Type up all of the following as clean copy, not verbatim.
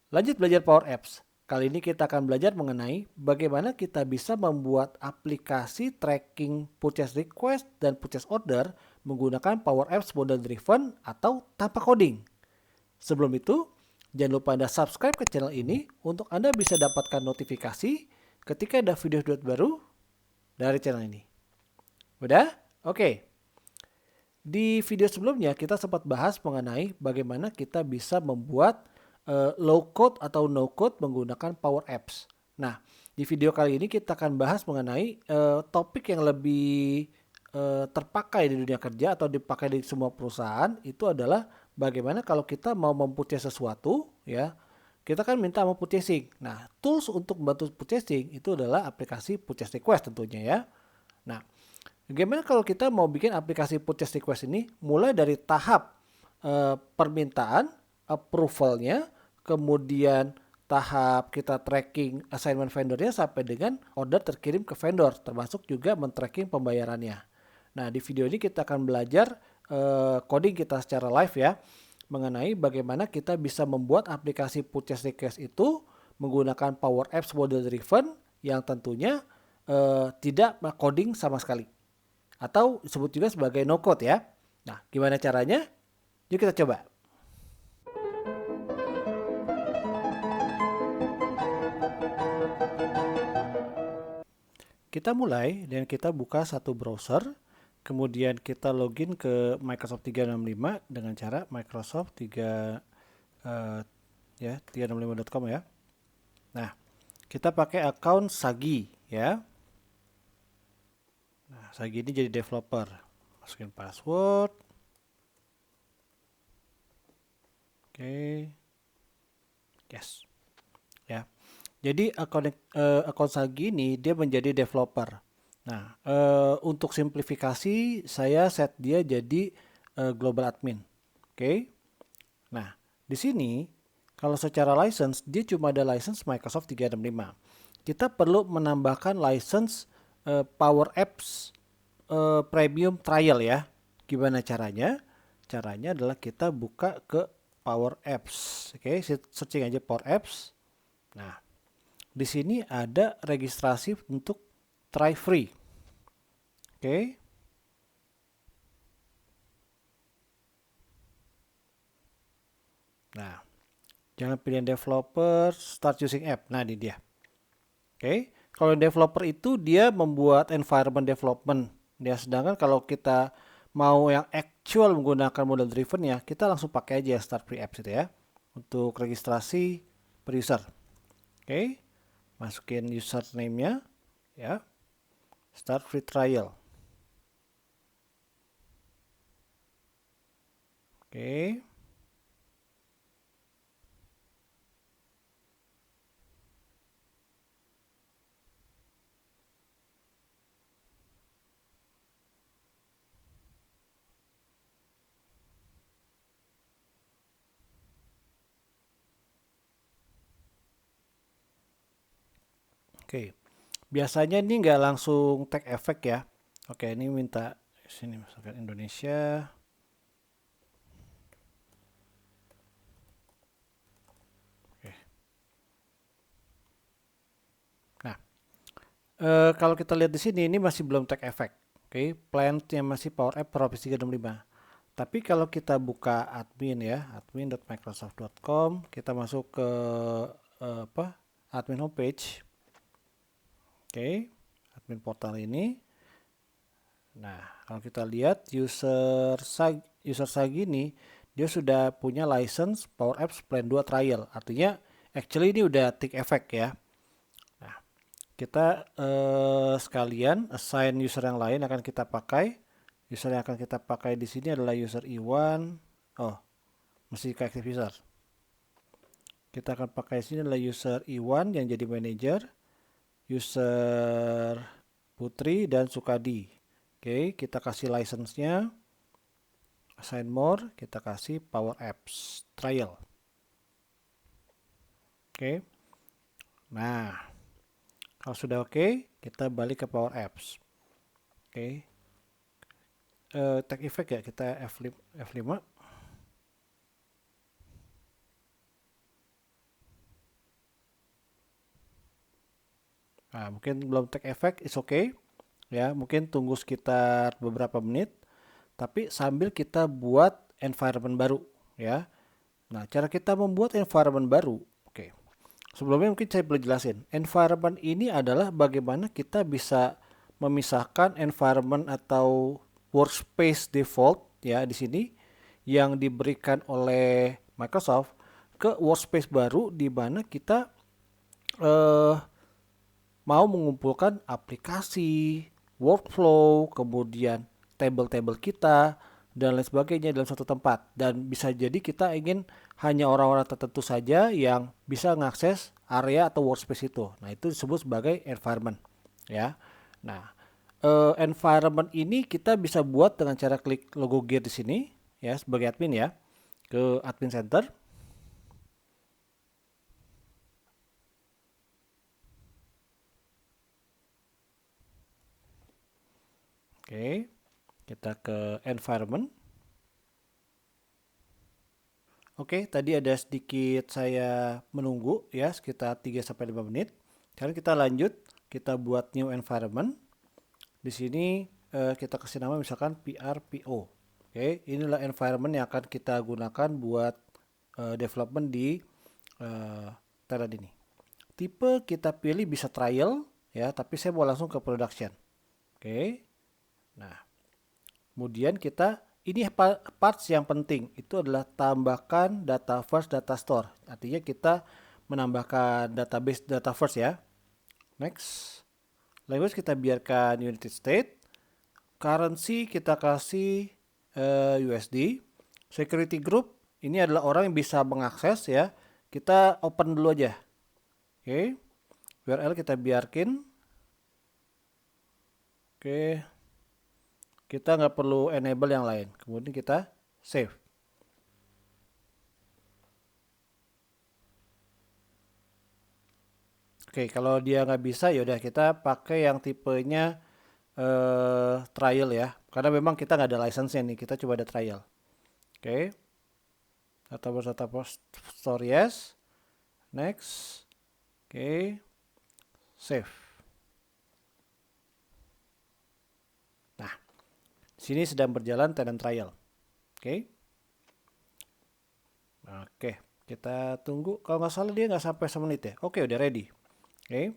Lanjut belajar Power Apps. Kali ini kita akan belajar mengenai bagaimana kita bisa membuat aplikasi tracking purchase request dan purchase order menggunakan Power Apps model driven atau tanpa coding. Sebelum itu, jangan lupa Anda subscribe ke channel ini untuk Anda bisa dapatkan notifikasi ketika ada video-video baru dari channel ini. Udah? Oke. Di video sebelumnya kita sempat bahas mengenai bagaimana kita bisa membuat low code atau no code menggunakan Power Apps. Nah, di video kali ini kita akan bahas mengenai topik yang lebih terpakai di dunia kerja atau dipakai di semua perusahaan, itu adalah bagaimana kalau kita mau mempurchase sesuatu, ya. Kita kan minta mau purchasing. Nah, tools untuk membantu purchasing itu adalah aplikasi purchase request tentunya, ya. Nah, bagaimana kalau kita mau bikin aplikasi purchase request ini mulai dari tahap permintaan, approvalnya, kemudian tahap kita tracking assignment vendornya sampai dengan order terkirim ke vendor, termasuk juga men-tracking pembayarannya. Nah, di video ini kita akan belajar coding kita secara live ya, mengenai bagaimana kita bisa membuat aplikasi purchase request itu menggunakan Power Apps model driven yang tentunya tidak coding sama sekali. Atau disebut juga sebagai no code ya. Nah, gimana caranya? Yuk kita coba. Kita mulai dan kita buka satu browser, kemudian kita login ke Microsoft 365 dengan cara Microsoft 365.com ya. Nah, kita pakai account Sagi ya. Nah, Sagi ini jadi developer. Masukin password. Oke. Yes. Ya. Jadi akun Sagi ini dia menjadi developer. Nah, untuk simplifikasi saya set dia jadi global admin. Oke. Nah, di sini kalau secara license dia cuma ada license Microsoft 365. Kita perlu menambahkan license Power Apps Premium Trial ya. Gimana caranya? Caranya adalah kita buka ke Power Apps. Oke, searching aja Power Apps. Nah, di sini ada registrasi untuk try free. Oke. Nah, jangan pilih developer, start using app. Nah, ini dia. Oke. Kalau developer itu dia membuat environment development. Dia sedangkan kalau kita mau yang actual menggunakan model driven ya, kita langsung pakai aja start free apps itu ya. Untuk registrasi per user. Oke. Masukin username-nya ya. Start free trial. Oke. Oke. Biasanya ini nggak langsung take effect ya. Oke, ini minta sini misalkan Indonesia. Oke. Nah, kalau kita lihat di sini ini masih belum take effect. Oke, plant-nya masih Power App Office 365. Tapi kalau kita buka admin ya, admin.microsoft.com, kita masuk ke admin homepage. Oke, admin portal ini. Nah, kalau kita lihat user Sagi ini dia sudah punya license Power Apps Plan 2 trial. Artinya actually ini udah take effect ya. Nah, kita sekalian assign user yang lain akan kita pakai. User yang akan kita pakai di sini adalah user Iwan. Oh, mesti ke active user. Kita akan pakai sini adalah user Iwan yang jadi manager, user Putri dan Sukadi. Oke, kita kasih license-nya. Assign more, kita kasih Power Apps Trial. Oke. Nah, kalau sudah oke, kita balik ke Power Apps. Oke. Tag effect ya, kita F5. Nah, mungkin belum take effect, is okay. Ya, mungkin tunggu sekitar beberapa menit. Tapi sambil kita buat environment baru, ya. Nah, cara kita membuat environment baru. Oke. Sebelumnya mungkin saya perlu jelasin. Environment ini adalah bagaimana kita bisa memisahkan environment atau workspace default ya di sini yang diberikan oleh Microsoft ke workspace baru di mana kita eh, mau mengumpulkan aplikasi, workflow, kemudian table-table kita, dan lain sebagainya dalam satu tempat. Dan bisa jadi kita ingin hanya orang-orang tertentu saja yang bisa mengakses area atau workspace itu. Nah, itu disebut sebagai environment. Ya. Nah, environment ini kita bisa buat dengan cara klik logo gear di sini, ya, sebagai admin ya, ke admin center. Oke, kita ke environment. Oke, tadi ada sedikit saya menunggu ya, sekitar 3-5 menit. Sekarang kita lanjut, kita buat new environment. Di sini kita kasih nama misalkan PRPO. Oke, inilah environment yang akan kita gunakan buat development di Thailand ini. Tipe kita pilih bisa trial ya, tapi saya mau langsung ke production. Oke. Nah, kemudian kita ini parts yang penting itu adalah tambahkan data first data store. Artinya kita menambahkan database data first ya. Next. Language kita biarkan United States. Currency kita kasih USD. Security group ini adalah orang yang bisa mengakses ya. Kita open dulu aja. Oke. URL kita biarkan. Oke. Kita nggak perlu enable yang lain. Kemudian kita save. Oke, kalau dia nggak bisa, yaudah kita pakai yang tipenya trial ya. Karena memang kita nggak ada license nih, kita coba ada trial. Oke. Database store yes. Next. Oke. Save. Nah, sini sedang berjalan tenant trial. Oke. Oke, kita tunggu. Kalau nggak salah dia nggak sampai semenit ya. Oke, udah ready. Oke.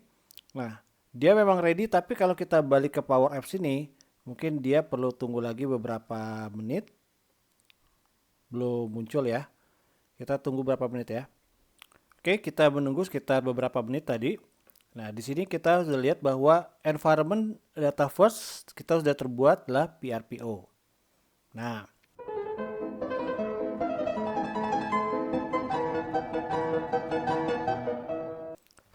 Nah, dia memang ready, tapi kalau kita balik ke Power Apps ini, mungkin dia perlu tunggu lagi beberapa menit. Belum muncul ya. Kita tunggu berapa menit ya. Oke, kita menunggu sekitar beberapa menit tadi. Nah, di sini kita sudah lihat bahwa environment data first kita sudah terbuat adalah PRPO. Nah,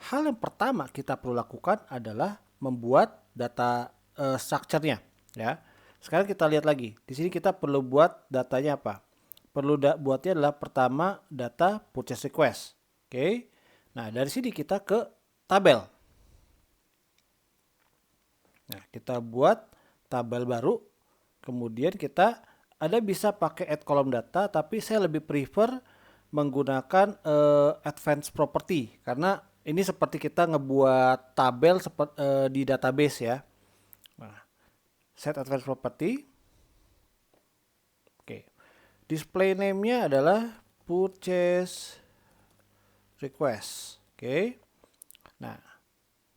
hal yang pertama kita perlu lakukan adalah membuat data structure-nya ya. Sekarang kita lihat lagi. Di sini kita perlu buat datanya apa? Perlu buatnya adalah pertama data purchase request. Oke. Nah, dari sini kita ke tabel. Nah, kita buat tabel baru. Kemudian kita ada bisa pakai add column data, tapi saya lebih prefer menggunakan advanced property karena ini seperti kita ngebuat tabel di database ya. Nah, set advanced property. Oke. Display name-nya adalah purchase request. Oke. Nah,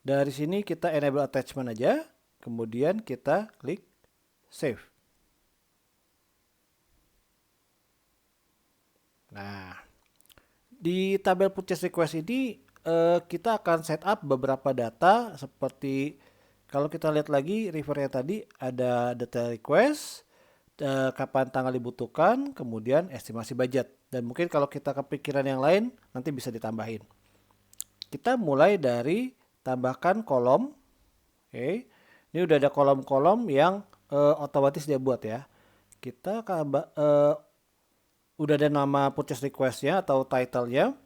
dari sini kita enable attachment aja. Kemudian kita klik save. Nah, di tabel purchase request ini kita akan set up beberapa data seperti kalau kita lihat lagi refernya tadi ada data request, kapan tanggal dibutuhkan, kemudian estimasi budget. Dan mungkin kalau kita kepikiran yang lain nanti bisa ditambahin. Kita mulai dari tambahkan kolom. Oke. Ini udah ada kolom-kolom yang otomatis dia buat ya. Kita udah ada nama purchase request-nya atau title-nya.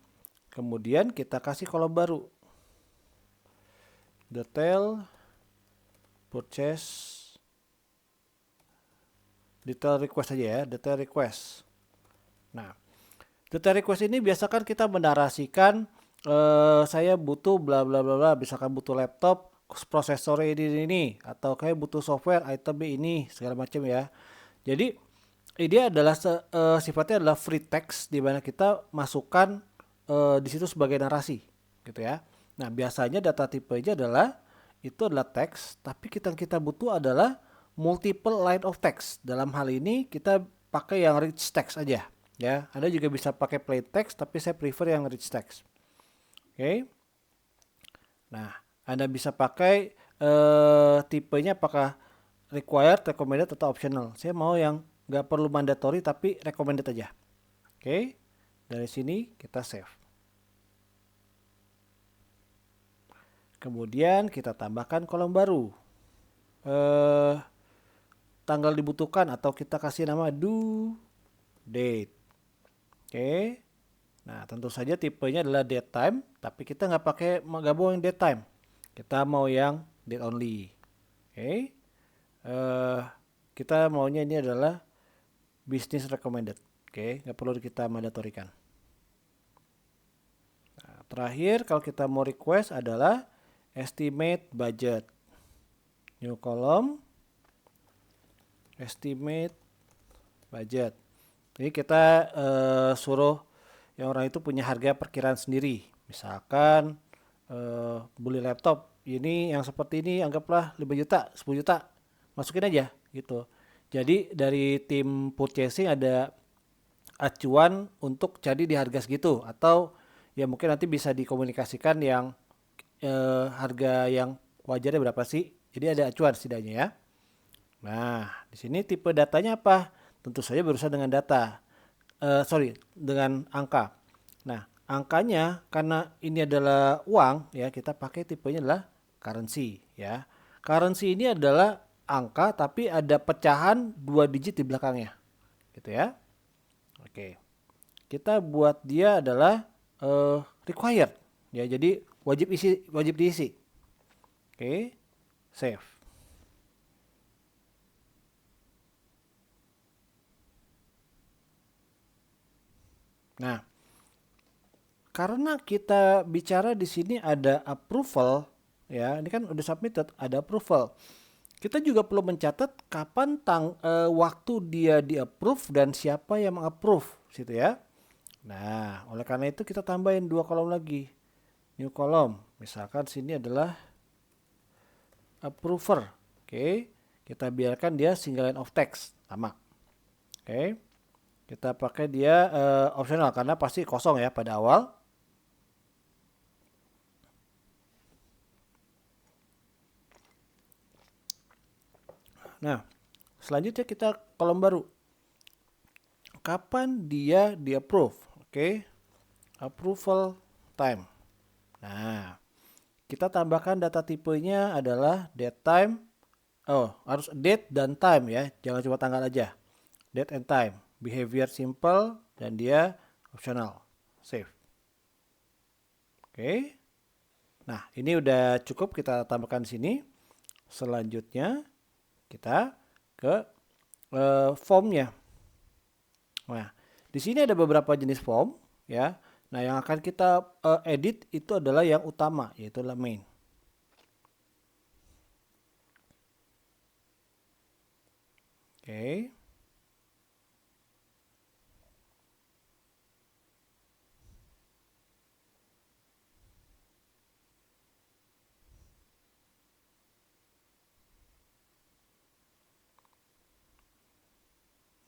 Kemudian kita kasih kolom baru. Detail purchase detail request aja ya, detail request. Nah, detail request ini biasakan kita menarasikan saya butuh bla bla bla bla, misalkan butuh laptop prosesor ini atau kayak butuh software item ini segala macam ya. Jadi ini adalah sifatnya adalah free text di mana kita masukkan di situ sebagai narasi gitu ya. Nah, biasanya data tipenya adalah itu adalah teks, tapi kita butuh adalah multiple line of text. Dalam hal ini kita pakai yang rich text aja ya. Anda juga bisa pakai plain text, tapi saya prefer yang rich text. Oke. Nah, Anda bisa pakai tipenya apakah required, recommended atau optional. Saya mau yang nggak perlu mandatory tapi recommended aja. Oke. Dari sini kita save. Kemudian kita tambahkan kolom baru. Tanggal dibutuhkan atau kita kasih nama due date. Oke. Nah, tentu saja tipenya adalah date time, tapi kita nggak pakai gabung yang date time. Kita mau yang date only. Oke. Kita maunya ini adalah business recommended. Oke, nggak perlu kita mandatorikan. Nah, terakhir kalau kita mau request adalah estimate budget. New column, estimate budget. Jadi kita suruh yang orang itu punya harga perkiraan sendiri. Misalkan beli laptop ini yang seperti ini anggaplah 5 juta, 10 juta. Masukin aja gitu. Jadi dari tim purchasing ada acuan untuk jadi di harga segitu atau ya mungkin nanti bisa dikomunikasikan yang harga yang wajarnya berapa sih. Jadi ada acuan setidaknya ya. Nah, di sini tipe datanya apa? Tentu saja berusaha dengan data. Dengan angka. Nah, angkanya karena ini adalah uang ya, kita pakai tipenya adalah currency ya. Currency ini adalah angka tapi ada pecahan 2 digit di belakangnya. Gitu ya. Oke. Kita buat dia adalah required ya. Jadi wajib diisi. Oke. Save. Nah, karena kita bicara di sini ada approval, ya, ini kan udah submitted, ada approval. Kita juga perlu mencatat kapan waktu dia di-approve dan siapa yang meng-approve, situ ya. Nah, oleh karena itu kita tambahin 2 kolom lagi. New column, misalkan sini adalah approver. Oke, kita biarkan dia single line of text, sama. Oke. Kita pakai dia optional karena pasti kosong ya pada awal. Nah, selanjutnya kita kolom baru. Kapan dia di-approve? Oke. Approval time. Nah, kita tambahkan data tipenya adalah date time. Oh, harus date dan time ya. Jangan cuma tanggal aja. Date and time. Behavior simple dan dia optional. Save. Oke. Nah, ini udah cukup kita tambahkan di sini. Selanjutnya kita ke formnya. Nah, di sini ada beberapa jenis form ya. Nah, yang akan kita edit itu adalah yang utama, yaitu main. Oke.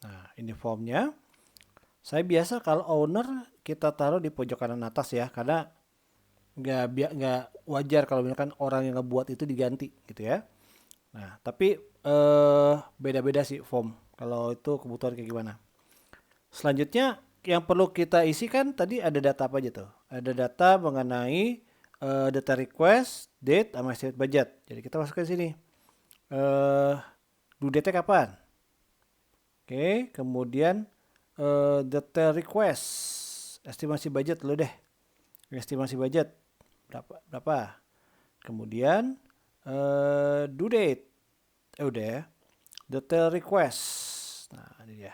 Nah, ini formnya. Saya biasa kalau owner kita taruh di pojok kanan atas ya, karena nggak wajar kalau misalkan orang yang ngebuat itu diganti gitu ya. Nah, tapi beda-beda sih form. Kalau itu kebutuhan kayak gimana. Selanjutnya yang perlu kita isi kan tadi ada data apa aja tuh? Ada data mengenai data request, date, sama estimate budget. Jadi kita masukkan sini. Due date-nya kapan? Oke, kemudian detail request, estimasi budget dulu deh. Estimasi budget berapa? Kemudian due date. Udah ya. Detail request. Nah, ini dia.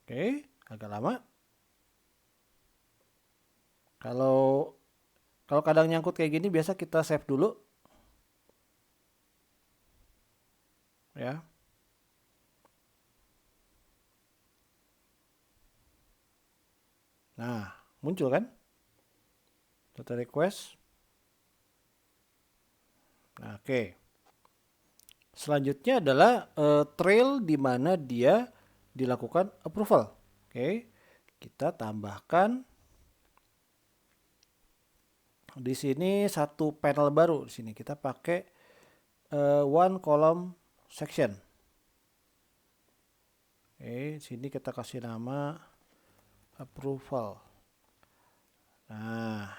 Oke, agak lama. Kalau Kalau kadang nyangkut kayak gini biasa kita save dulu. Ya. Nah, muncul kan? Data request. Nah, oke. Selanjutnya adalah trail di mana dia dilakukan approval. Oke. Kita tambahkan di sini satu panel baru. Di sini kita pakai one column section. Oke, di sini kita kasih nama approval. Nah,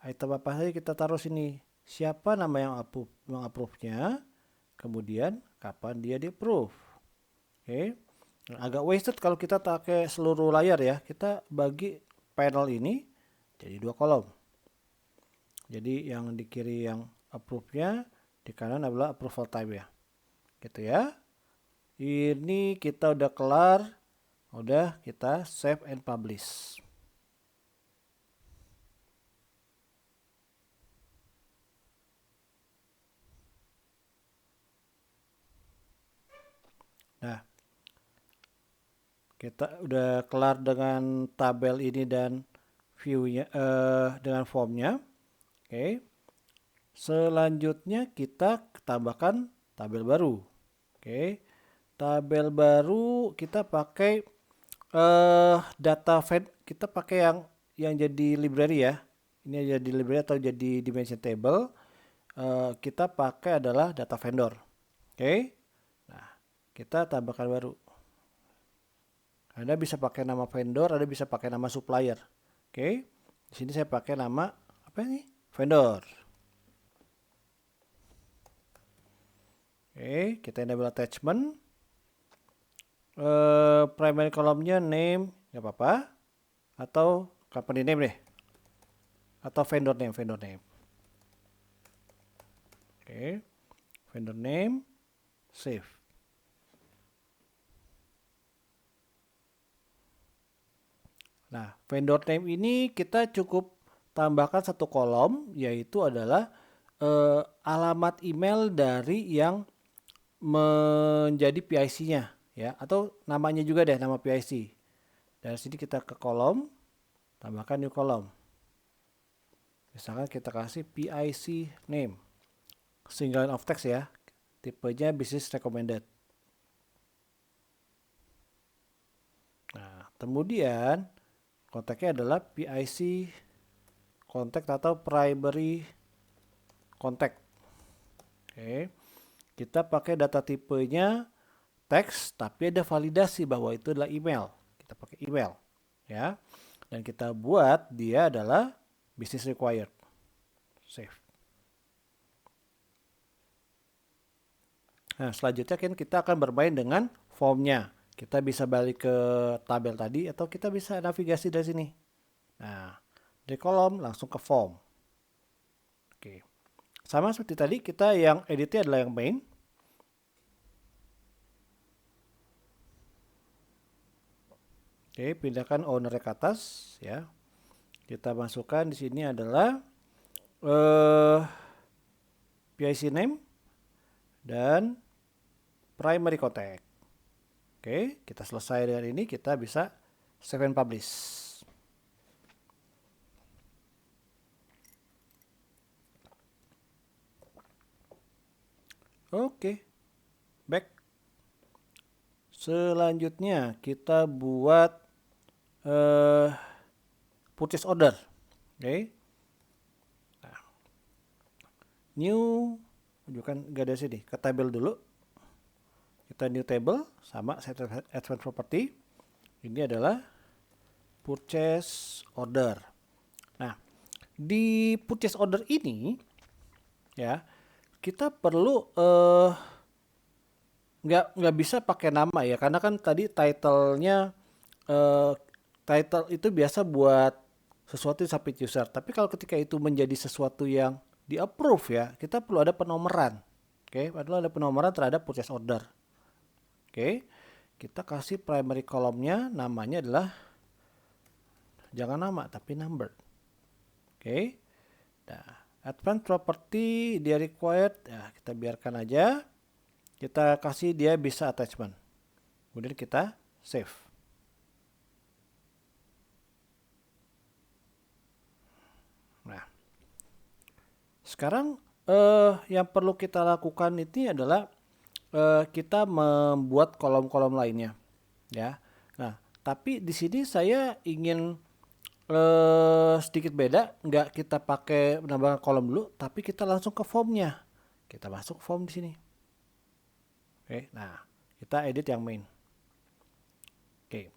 item apa saja kita taruh sini? Siapa nama yang approve-nya? Kemudian kapan dia di approve. Oke. Agak wasted kalau kita pakai seluruh layar ya. Kita bagi panel ini jadi 2 kolom. Jadi yang di kiri yang approve-nya, di kanan adalah approval type ya. Gitu ya. Ini kita udah kelar. Udah kita save and publish. Nah, kita udah kelar dengan tabel ini dan view-nya dengan formnya. Oke. Selanjutnya kita tambahkan tabel baru. Oke. Tabel baru kita pakai data kita pakai yang jadi library ya. Ini jadi library atau jadi dimension table. Kita pakai adalah data vendor. Oke. Nah, kita tambahkan baru. Anda bisa pakai nama vendor, Anda bisa pakai nama supplier. Oke. Di sini saya pakai nama apa ini? Vendor. Oke, kita enable attachment. Primary column-nya name, nggak apa-apa. Atau company name deh. Atau vendor name. Oke. Vendor name, save. Nah, vendor name ini kita cukup tambahkan satu kolom, yaitu adalah alamat email dari yang menjadi PIC-nya, ya, atau namanya juga deh, nama PIC. Dari sini kita ke kolom, tambahkan new kolom. Misalkan kita kasih PIC name, single line of text ya, tipenya business recommended. Nah, kemudian kontaknya adalah PIC contact atau primary contact. Oke. Kita pakai data tipenya teks, tapi ada validasi bahwa itu adalah email. Kita pakai email, ya. Dan kita buat dia adalah business required. Save. Nah, selanjutnya kan kita akan bermain dengan formnya. Kita bisa balik ke tabel tadi atau kita bisa navigasi dari sini. Nah, dari kolom langsung ke form. Oke. Sama seperti tadi, kita yang editnya adalah yang main. Oke, pindahkan owner ke atas ya. Kita masukkan di sini adalah PIC name dan primary contact. Oke, kita selesai dengan ini, kita bisa save and publish. Oke, back. Selanjutnya kita buat purchase order. Oke. Nah, new, bukan gak ada sini, ke table dulu. Kita new table sama set advanced property. Ini adalah purchase order. Nah, di purchase order ini ya kita perlu nggak bisa pakai nama ya, karena kan tadi title-nya title itu biasa buat sesuatu yang submit user. Tapi kalau ketika itu menjadi sesuatu yang di approve ya, kita perlu ada penomoran. Oke, perlu ada penomoran terhadap purchase order. Oke, kita kasih primary column-nya namanya adalah jangan nama tapi number. Oke, Nah, advanced property dia required, ya kita biarkan aja. Kita kasih dia bisa attachment. Kemudian kita save. Nah, sekarang yang perlu kita lakukan ini adalah kita membuat kolom-kolom lainnya, ya. Nah, tapi di sini saya ingin sedikit beda, nggak kita pakai menambahkan kolom dulu, tapi kita langsung ke formnya. Kita masuk form di sini. Oke, nah kita edit yang main. Oke,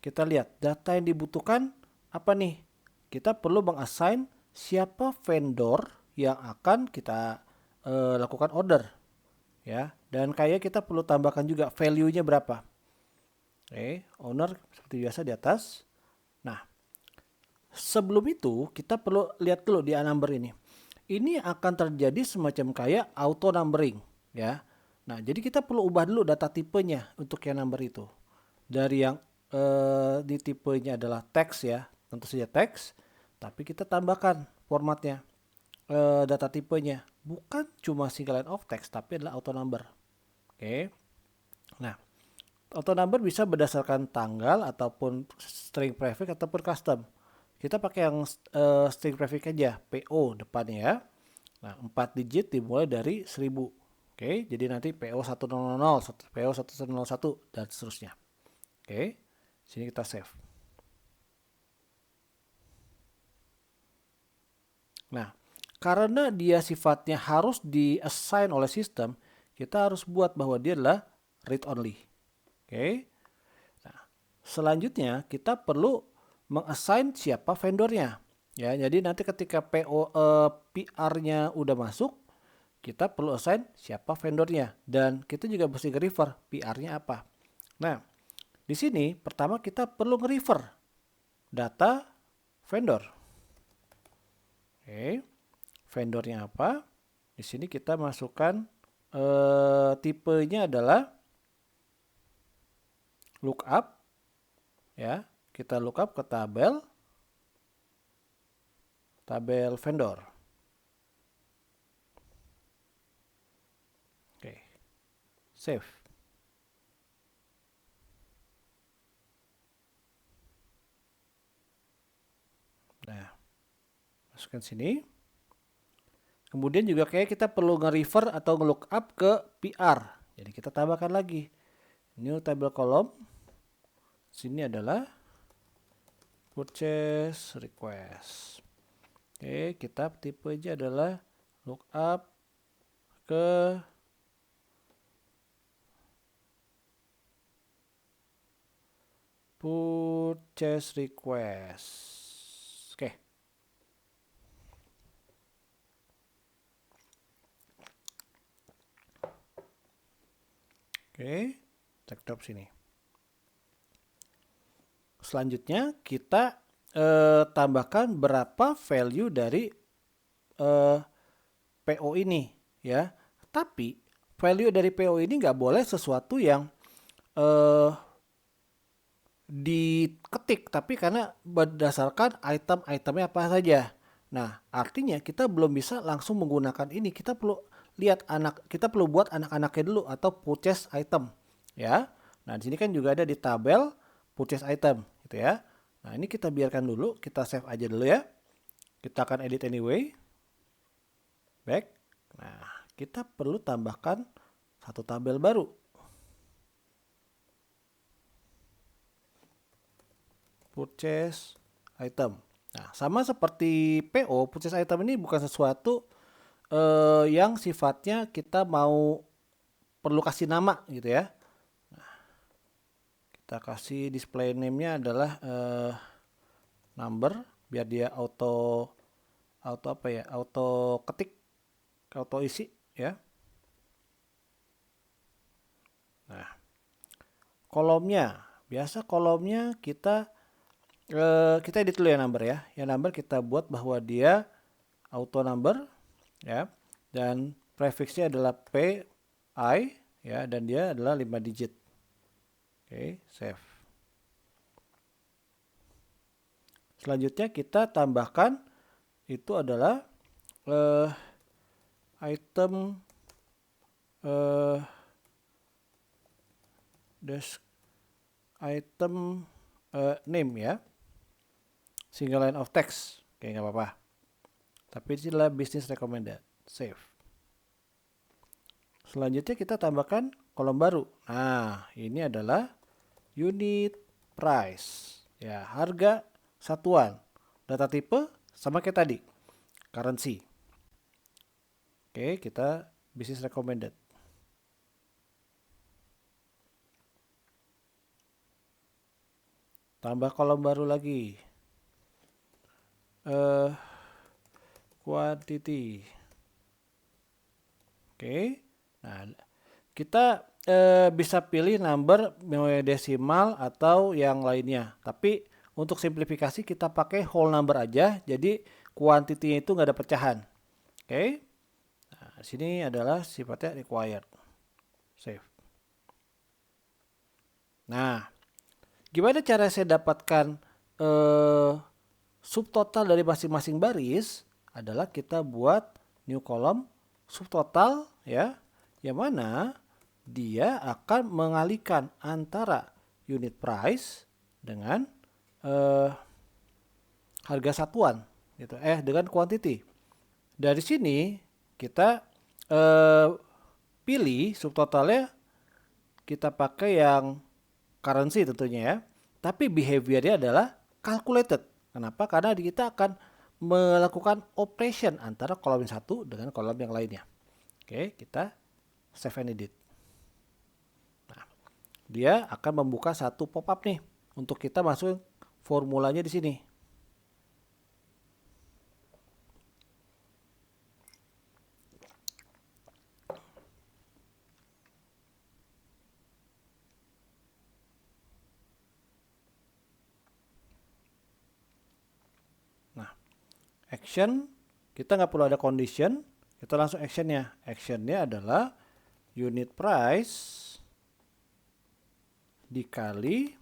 kita lihat data yang dibutuhkan apa nih? Kita perlu mengassign siapa vendor yang akan kita lakukan order, ya. Dan kayak kita perlu tambahkan juga value-nya berapa. Oke, owner seperti biasa di atas. Nah, sebelum itu kita perlu lihat dulu di number ini. Ini akan terjadi semacam kayak auto numbering, ya. Nah, jadi kita perlu ubah dulu data tipenya untuk yang number itu. Dari yang di tipenya adalah text, ya, tentu saja text, tapi kita tambahkan formatnya, data tipenya bukan cuma single line of text tapi adalah auto number. Oke. Nah, auto number bisa berdasarkan tanggal ataupun string prefix ataupun custom. Kita pakai yang string prefix aja, PO depannya, ya. Nah, 4 digit dimulai dari 1000. Oke, jadi nanti PO 1000, PO 1101 dan seterusnya. Oke. Sini kita save. Nah, karena dia sifatnya harus di-assign oleh sistem, kita harus buat bahwa dia adalah read only. Oke. Nah, selanjutnya kita perlu mengassign siapa vendornya. Ya, jadi nanti ketika PR-nya udah masuk, kita perlu assign siapa vendornya dan kita juga mesti nge-refer PR-nya apa. Nah, di sini pertama kita perlu nge-refer data vendor. Oke, vendornya apa? Di sini kita masukkan tipenya adalah lookup, ya. Kita lookup ke tabel vendor. Oke, save. Nah, masukkan sini. Kemudian juga kayak kita perlu nge-refer atau nge-lookup ke PR. Jadi kita tambahkan lagi new table column. Sini adalah purchase request. Oke, kita tipenya adalah lookup ke purchase request. Oke. Oke, check sini. Selanjutnya kita tambahkan berapa value dari PO ini, ya. Tapi value dari PO ini nggak boleh sesuatu yang diketik, tapi karena berdasarkan item-itemnya apa saja. Nah, artinya kita belum bisa langsung menggunakan ini. Kita perlu lihat kita perlu buat anak-anaknya dulu atau purchase item, ya. Nah, di sini kan juga ada di tabel purchase item, gitu ya. Nah, ini kita biarkan dulu, kita save aja dulu ya. Kita akan edit anyway. Back. Nah, kita perlu tambahkan satu tabel baru. Purchase item. Nah, sama seperti PO, purchase item ini bukan sesuatu yang sifatnya kita mau perlu kasih nama gitu ya. Nah, kita kasih display name-nya adalah number biar dia auto apa ya? Auto ketik, auto isi ya. Nah, kolomnya, biasa kolomnya kita edit dulu ya number ya. Yang number kita buat bahwa dia auto number ya, dan prefixnya adalah PI ya, dan dia adalah 5 digit. Oke, save. Selanjutnya kita tambahkan itu adalah eh, item desk item name ya, single line of text. Oke, nggak apa-apa. Tapi ini adalah business recommended. Save. Selanjutnya kita tambahkan kolom baru. Nah, ini adalah unit price. Ya, harga satuan. Data tipe sama kayak tadi. Currency. Oke, kita business recommended. Tambah kolom baru lagi. Quantity. Oke. Nah, kita bisa pilih number desimal atau yang lainnya. Tapi untuk simplifikasi kita pakai whole number aja. Jadi quantity-nya itu nggak ada pecahan. Oke. Nah, di sini adalah sifatnya required. Save. Nah, gimana cara saya dapatkan subtotal dari masing-masing baris? Adalah kita buat new column subtotal ya, yang mana dia akan mengalihkan antara unit price dengan harga satuan gitu, dengan quantity. Dari sini kita pilih subtotalnya, kita pakai yang currency tentunya ya. Tapi behaviornya adalah calculated. Kenapa? Karena kita akan melakukan operation antara kolom yang satu dengan kolom yang lainnya. Oke, kita save and edit. Nah, dia akan membuka satu pop-up nih untuk kita masuk formulanya di sini. Nah, action, kita nggak perlu ada condition, kita langsung actionnya. Actionnya adalah unit price dikali,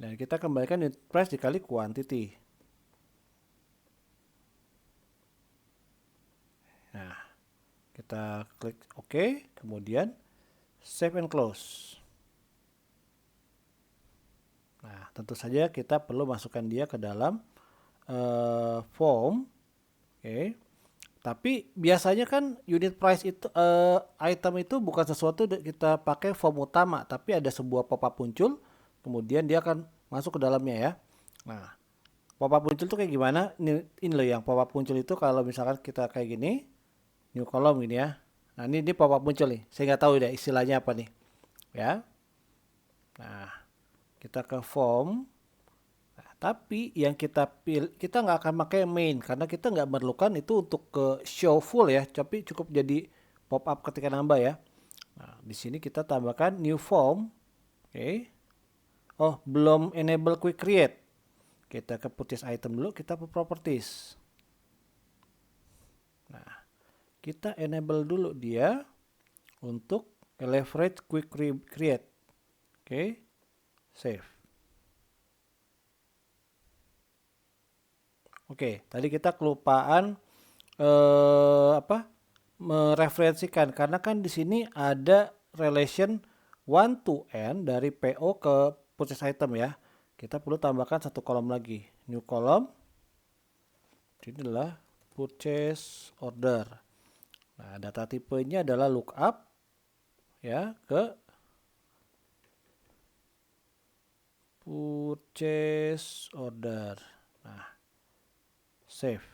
dan kita kembalikan unit price dikali quantity. Nah, kita klik OK, kemudian save and close. Nah, tentu saja kita perlu masukkan dia ke dalam form. Oke. Tapi biasanya kan unit price itu item itu bukan sesuatu kita pakai form utama, tapi ada sebuah pop-up muncul, kemudian dia akan masuk ke dalamnya ya. Nah, pop-up muncul tuh kayak gimana? Ini loh yang pop-up muncul itu kalau misalkan kita kayak gini, new column gini ya. Nah, ini pop-up muncul nih. Saya nggak tahu deh istilahnya apa nih. Ya. Nah, kita ke form. Nah, tapi yang kita pilih, kita nggak akan pakai main karena kita nggak memerlukan itu untuk ke show full ya, tapi cukup jadi pop up ketika nambah ya. Nah, di sini kita tambahkan new form. Oke. Oh, belum enable quick create. Kita ke purchase item dulu, kita ke properties. Nah, kita enable dulu dia untuk leverage quick create. Oke. Save. Oke, tadi kita kelupaan mereferensikan karena kan di sini ada relation one to n dari PO ke purchase item ya. Kita perlu tambahkan satu kolom lagi, new column. Ini adalah purchase order. Nah, data tipenya adalah lookup ya ke purchase order. Nah, save.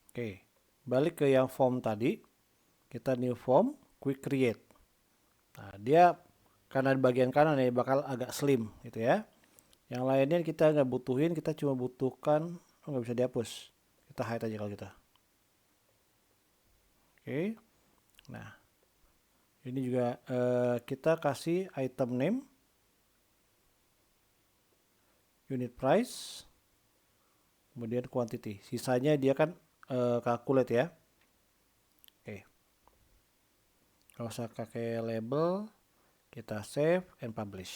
Oke, balik ke yang form tadi. Kita new form, quick create. Nah, dia karena di bagian kanan ya bakal agak slim gitu ya. Yang lainnya kita nggak butuhin, kita cuma butuhkan, nggak bisa dihapus. Kita hide aja kalau kita. Oke. Nah, ini juga kita kasih item name, unit price, kemudian quantity. Sisanya dia kan calculate ya. Oke. Kalau usah pakai label, kita save and publish.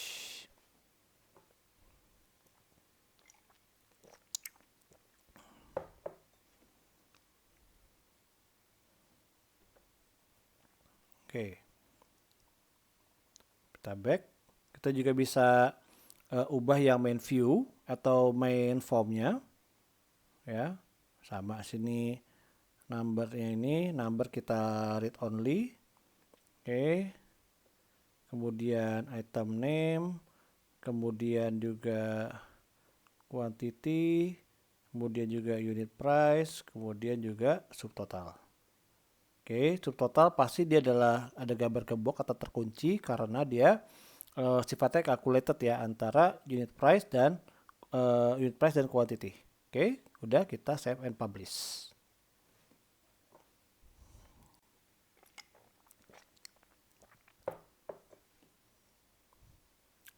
Oke, kita back. Kita juga bisa ubah yang main view atau main formnya, ya. Sama sini numbernya ini, number kita read only. Oke, kemudian item name, kemudian juga quantity, kemudian juga unit price, kemudian juga subtotal. Oke, subtotal pasti dia adalah ada gambar gembok atau terkunci karena dia sifatnya calculated ya antara unit price dan quantity. Oke, udah kita save and publish.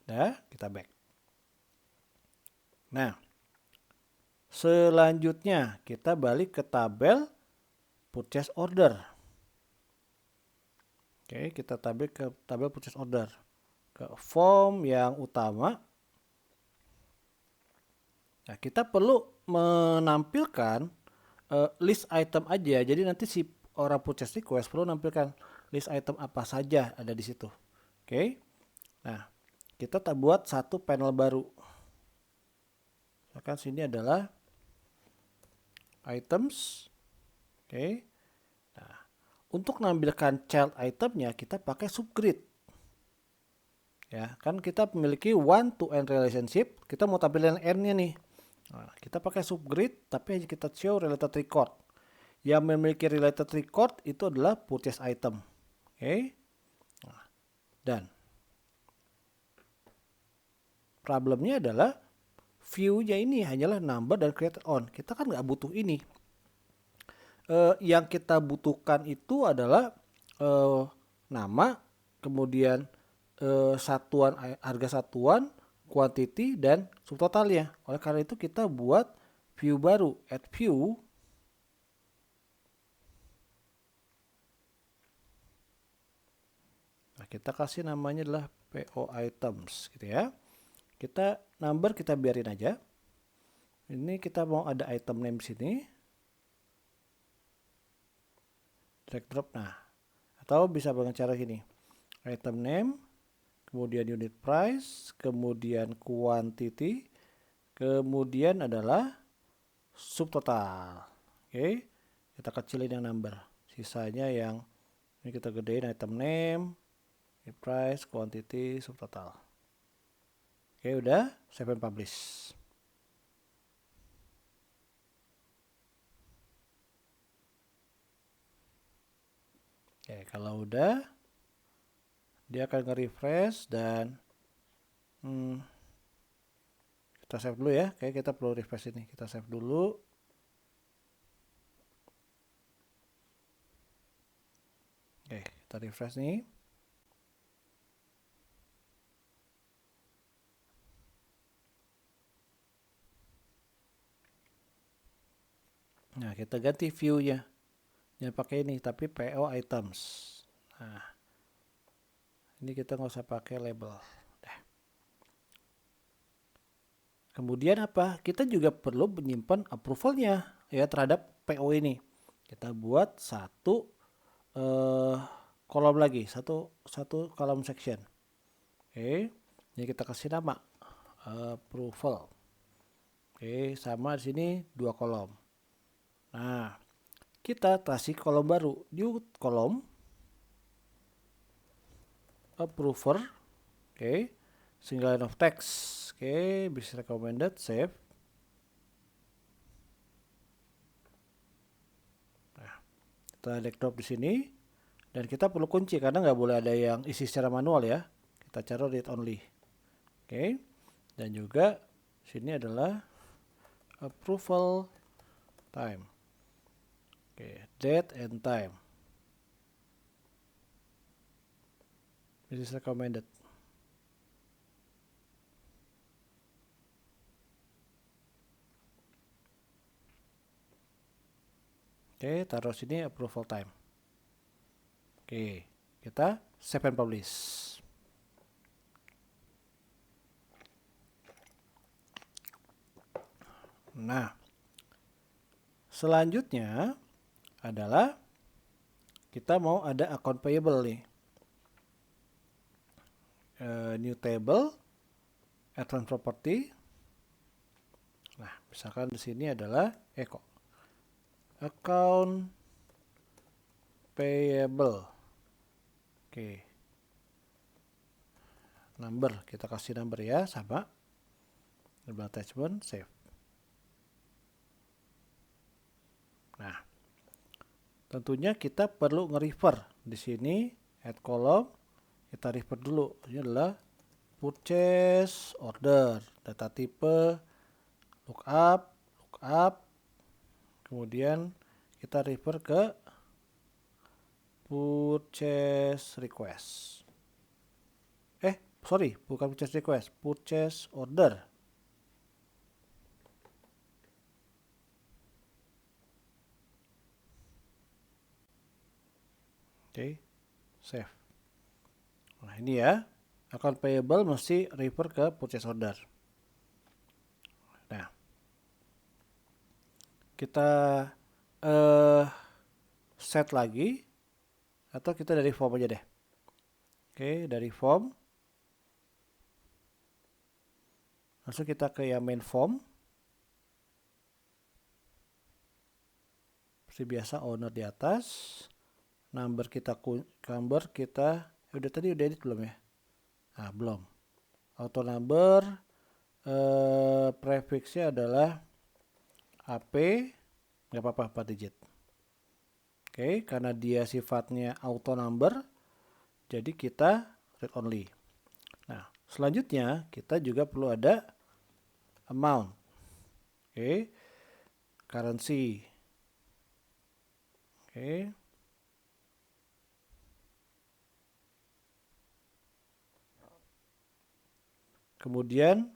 Udah, kita back. Nah, selanjutnya kita balik ke tabel purchase order. Oke, kita tabel ke tabel purchase order. Ke form yang utama. Nah, kita perlu menampilkan list item aja. Jadi nanti si orang purchase request perlu menampilkan list item apa saja ada di situ. Oke. Nah, kita buat satu panel baru. Misalkan sini adalah items. Oke. Nah, untuk menampilkan child itemnya kita pakai subgrid. Ya, kan kita memiliki one to n relationship. Kita mau tampilkan n-nya nih. Nah, kita pakai subgrid tapi kita show related record. Yang memiliki related record itu adalah purchase item. Oke. Nah, dan problemnya adalah view-nya ini hanyalah number dan created on. Kita kan nggak butuh ini. Yang kita butuhkan itu adalah nama, kemudian satuan harga satuan, quantity dan subtotalnya. Oleh karena itu kita buat view baru, add view. Nah, kita kasih namanya adalah PO items gitu ya. Kita number kita biarin aja. Ini kita mau ada item name sini. Drag drop. Nah, atau bisa dengan cara gini. Item name, kemudian unit price, kemudian quantity, kemudian adalah subtotal. Oke, kita kecilin yang number. Sisanya yang ini kita gedein item name, unit price, quantity, subtotal. Oke, udah save and publish. Oke, kalau udah dia akan nge-refresh dan kita save dulu ya. Kayak kita perlu refresh ini. Kita save dulu. Oke, kita refresh nih. Nah, kita ganti view-nya. Jangan pakai ini, tapi PO items. Nah, ini kita nggak usah pakai label. Dah. Kemudian apa? Kita juga perlu menyimpan approval-nya ya terhadap PO ini. Kita buat satu kolom lagi, satu kolom section. Oke, ini kita kasih nama approval. Oke, sama di sini dua kolom. Nah, kita kasih kolom baru, new kolom approver. Oke, single line of text. Oke, bisa recommended, save. Nah, kita drag drop di sini dan kita perlu kunci karena nggak boleh ada yang isi secara manual ya. Kita cari read only. Oke, dan juga sini adalah approval time. Oke, date and time. This is recommended. Oke, taruh sini approval time. Oke, kita save and publish. Nah, selanjutnya adalah kita mau ada account payable nih. New table, add one property. Nah, misalkan di sini adalah account payable. Oke. Number, kita kasih number ya, sama. Label attachment, save. Nah, tentunya kita perlu nge-refer. Di sini, add column, kita refer dulu. Ini adalah purchase order, data type, lookup, kemudian kita refer ke purchase request. Sorry, bukan purchase request, purchase order. Oke, save. Nah ini ya, account payable mesti refer ke purchase order. Nah, kita set lagi, atau kita dari form aja deh. Oke, dari form. Langsung kita ke yang main form. Seperti biasa owner di atas. Number kita udah tadi udah edit belum ya? Nah, belum. Auto number prefixnya adalah AP, nggak apa-apa 4 digit. Oke, karena dia sifatnya auto number, jadi kita read only. Nah, selanjutnya kita juga perlu ada amount. Oke, currency. Oke. Kemudian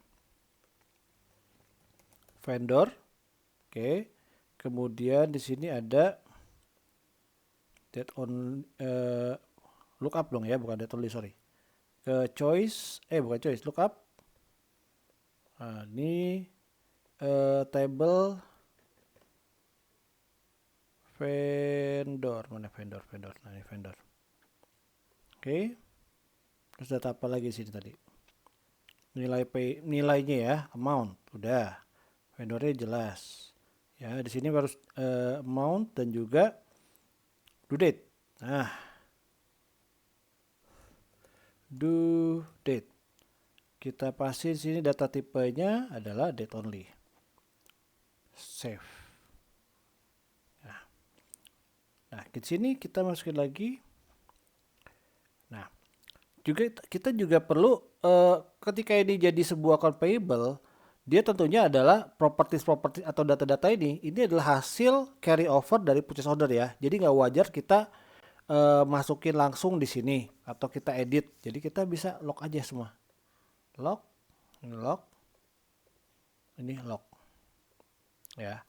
vendor. Oke. Kemudian di sini ada date on lookup dong ya, bukan date only, sorry. Ke choice, bukan choice, lookup. Nah, ini table vendor, mana vendor? Nah, ini vendor. Oke. Terus data apa lagi sini tadi? Nilainya ya, amount, udah. Vendornya jelas. Ya, di sini harus amount dan juga due date. Nah, due date. Kita pasin sini data tipenya adalah date only. Save. Nah, di sini kita masukin lagi. Nah, kita juga perlu ketika ini jadi sebuah account payable, dia tentunya adalah properties atau data-data ini adalah hasil carry over dari purchase order ya. Jadi nggak wajar kita masukin langsung di sini atau kita edit. Jadi kita bisa lock aja semua. Lock, ini lock. Ya.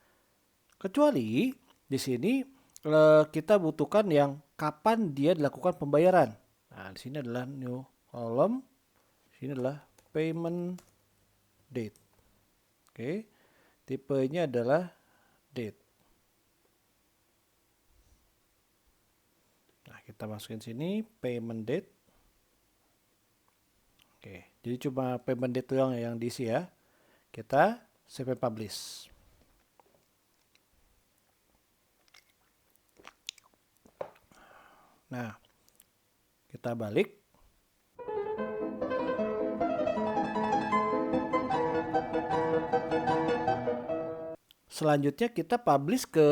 Kecuali di sini kita butuhkan yang kapan dia dilakukan pembayaran. Nah, di sini adalah new column. Di sini adalah payment date. Oke. Tipenya adalah date. Nah, kita masukin sini payment date. Oke. Jadi cuma payment date doang yang diisi ya. Kita save and publish. Nah, kita balik. Selanjutnya kita publish ke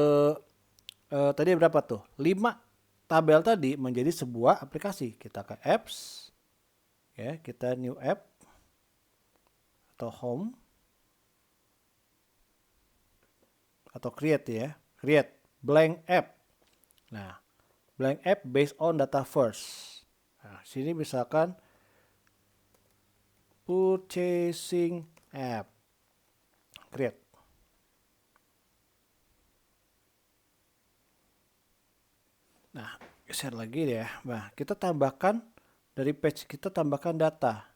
tadi berapa tuh? 5 tabel tadi menjadi sebuah aplikasi. Kita ke apps. Ya, kita new app atau home atau create ya. Create blank app. Nah, blank app based on data first. Nah, sini misalkan purchasing app. Create. Nah, share lagi ya. Nah, kita tambahkan dari page kita tambahkan data.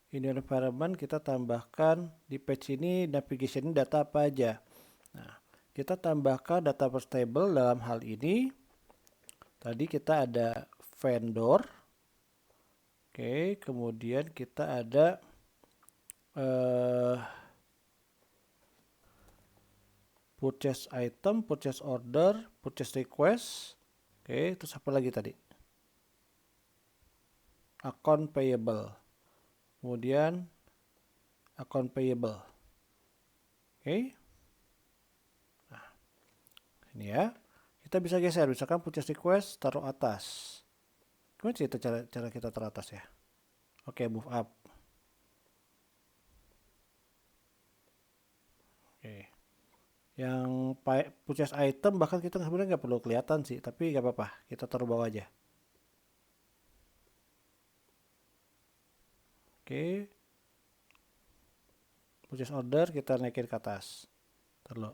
Ini environment kita tambahkan di page ini navigation data apa aja. Nah, kita tambahkan data first table dalam hal ini Tadi kita ada vendor. Oke, kemudian kita ada purchase item, purchase order, purchase request. Oke, terus apa lagi tadi? Account payable. Kemudian account payable. Oke. Nah, ini ya. Kita bisa geser, misalkan purchase request taruh atas. Gimana sih itu cara kita taruh atas ya? Oke, move up. Oke. Yang purchase item bahkan kita sebenarnya nggak perlu kelihatan sih, tapi nggak apa-apa, kita taruh bawah aja. Oke, purchase order kita naikin ke atas. Terus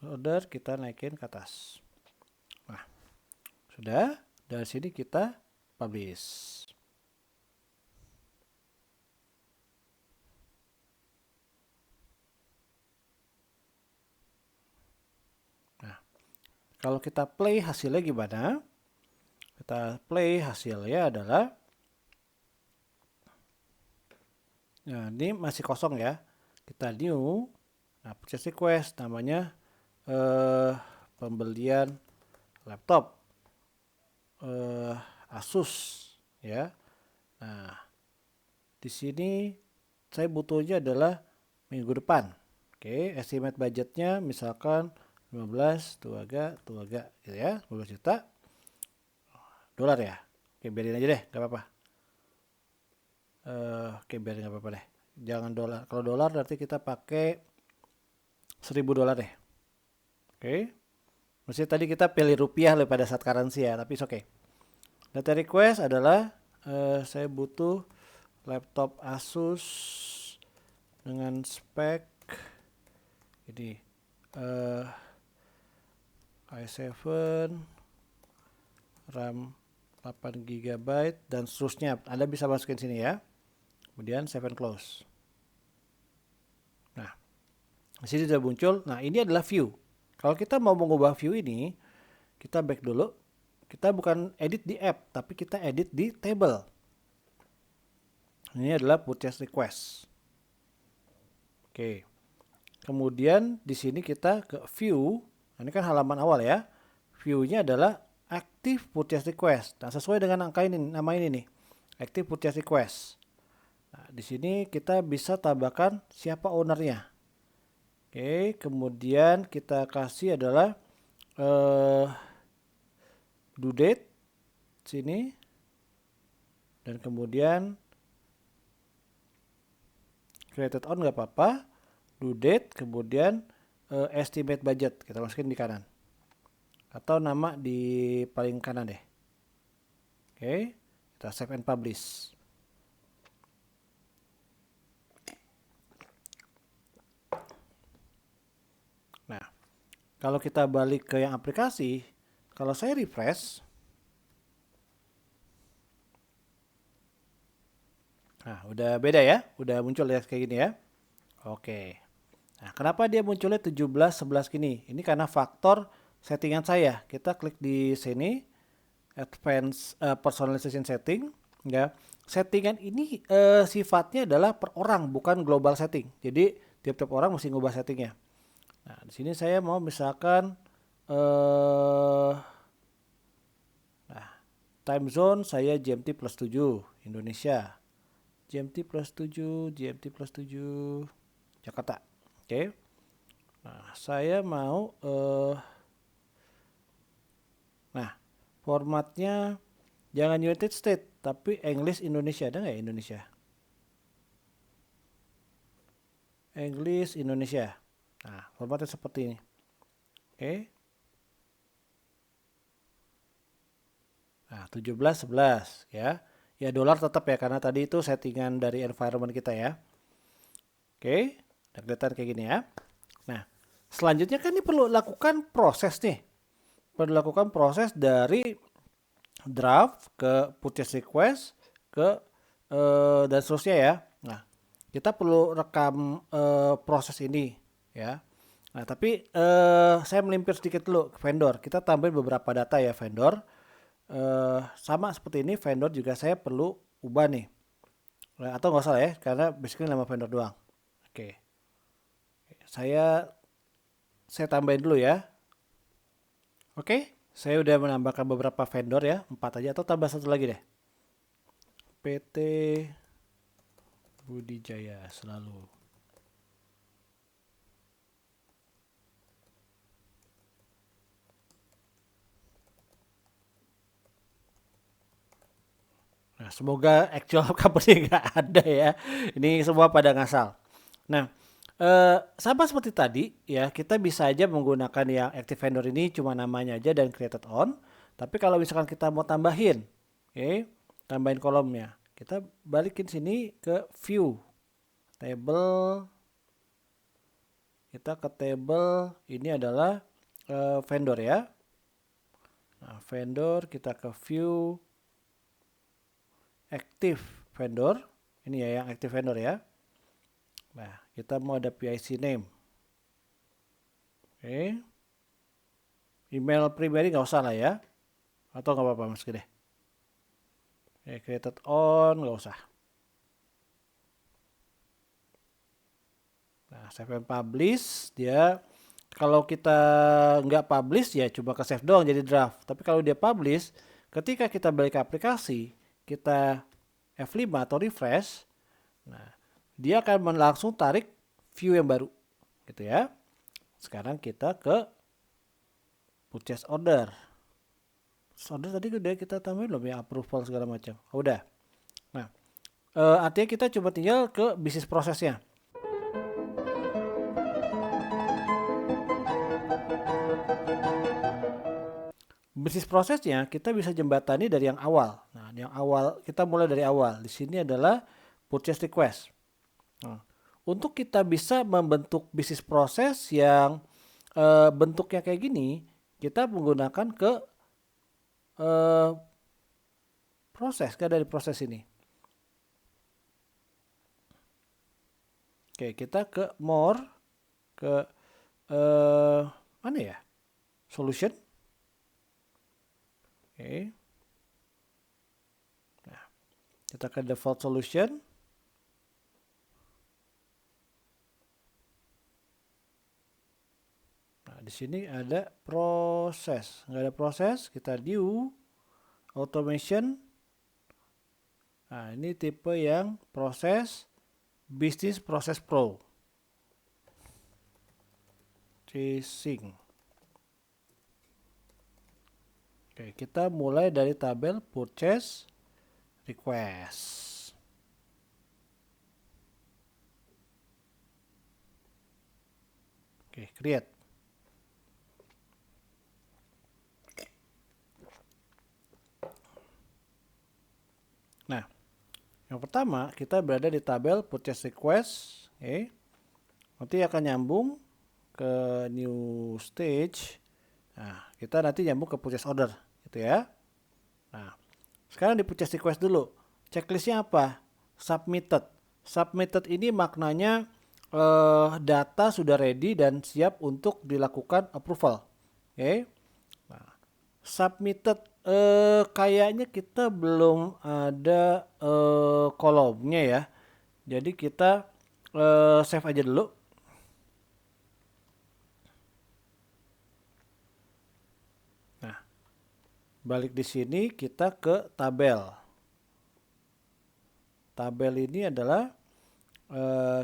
order kita naikin ke atas. Nah, sudah. Dari sini kita publish. Nah, kalau kita play hasilnya gimana? Kita play hasilnya adalah, nah ini masih kosong ya. Kita new, nah purchase request namanya pembelian laptop Asus ya. Nah, di sini saya butuhnya adalah minggu depan. Oke, estimate budgetnya misalkan 15 tuaga gitu ya, 15 juta dolar ya. Oke, biarin aja deh, nggak apa-apa. Oke, biarin nggak apa-apa deh. Jangan dolar. Kalau dolar berarti kita pakai 1000 dolar deh. Oke. Maksudnya tadi kita pilih rupiah loh pada saat currency ya, tapi oke. Data request adalah saya butuh laptop Asus dengan spek ini i7 RAM 8 GB dan seterusnya. Anda bisa masukin sini ya. Kemudian save and close. Nah, di sini sudah muncul. Nah, ini adalah view. Kalau kita mau mengubah view ini, kita back dulu. Kita bukan edit di app, tapi kita edit di table. Ini adalah purchase request. Oke. Kemudian di sini kita ke view. Ini kan halaman awal ya. View-nya adalah active purchase request. Nah, sesuai dengan angka ini, nama ini nih. Active purchase request. Nah, di sini kita bisa tambahkan siapa ownernya. Oke, kemudian kita kasih adalah due date sini. Dan kemudian created on nggak apa-apa. Due date, kemudian estimate budget kita masukin di kanan. Atau nama di paling kanan deh. Oke, kita save and publish. Nah, kalau kita balik ke yang aplikasi, kalau saya refresh, nah udah beda ya, udah muncul ya kayak gini ya. Oke. Nah, kenapa dia munculnya 17 11 gini? Ini karena faktor settingan saya. Kita klik di sini advanced personalization setting ya. Settingan ini sifatnya adalah per orang, bukan global setting. Jadi tiap-tiap orang mesti ngubah settingnya. Nah, di sini saya mau misalkan nah, time zone saya GMT plus 7 Indonesia. GMT plus 7, GMT plus 7 Jakarta. Oke. Nah, saya mau nah, formatnya jangan United States, tapi English Indonesia. Ada nggak ya Indonesia? English Indonesia. Nah, formatnya seperti ini. Oke. Nah, 17 11 ya. Ya dolar tetap ya karena tadi itu settingan dari environment kita ya. Oke, udah kelihatan kayak gini ya. Nah, selanjutnya kan ini perlu lakukan proses nih. Perlu lakukan proses dari draft ke purchase request ke dan seterusnya ya. Nah, kita perlu rekam proses ini ya. Nah, tapi saya melimpir sedikit dulu ke vendor. Kita tambahin beberapa data ya vendor. sama seperti ini, vendor juga saya perlu ubah nih. Atau nggak salah ya, karena basically nama vendor doang. Oke, saya tambahin dulu ya. Oke, saya udah menambahkan beberapa vendor ya, 4 aja atau tambah satu lagi deh. PT Budijaya selalu. Nah, semoga actual company nggak ada ya. Ini semua pada ngasal. Nah, sama seperti tadi ya, kita bisa aja menggunakan yang active vendor ini cuma namanya aja dan created on. Tapi kalau misalkan kita mau tambahin, oke, tambahin kolomnya, kita balikin sini ke view, table, kita ke table, ini adalah vendor ya. Nah, vendor, kita ke view, active vendor, ini ya yang active vendor ya. Nah, kita mau ada PIC name. Oke. Email pribadi nggak usah lah ya. Atau nggak apa-apa mas deh. Created on nggak usah. Nah, save and publish dia kalau kita nggak publish ya cuma ke save doang jadi draft. Tapi kalau dia publish, ketika kita balik ke aplikasi, kita F5 atau refresh, nah dia akan langsung tarik view yang baru, gitu ya. Sekarang kita ke purchase order. Order tadi udah kita tambahin belum ya, approval segala macam. Udah. Nah, artinya kita coba tinggal ke bisnis prosesnya. Bisnis prosesnya kita bisa jembatani dari yang awal. Nah, yang awal kita mulai dari awal. Di sini adalah purchase request. Nah, untuk kita bisa membentuk bisnis proses yang bentuknya kayak gini, kita menggunakan ke proses, kan dari proses ini. Oke, kita ke more, ke mana ya? Solution. Oke. Nah, kita ke default solution. Nah, di sini ada proses. Nggak ada proses, kita new automation. Nah, ini tipe yang proses Business Process Pro. Tracing. Oke, kita mulai dari tabel purchase request. Oke, create. Nah, yang pertama kita berada di tabel purchase request. Oke. Nanti akan nyambung ke new stage. Nah, kita nanti nyambung ke purchase order, gitu ya. Nah, sekarang di purchase request dulu. Checklistnya apa? Submitted. Submitted ini maknanya data sudah ready dan siap untuk dilakukan approval. Oke. Nah, submitted kayaknya kita belum ada kolomnya ya. Jadi kita save aja dulu. Balik di sini kita ke tabel. Tabel ini adalah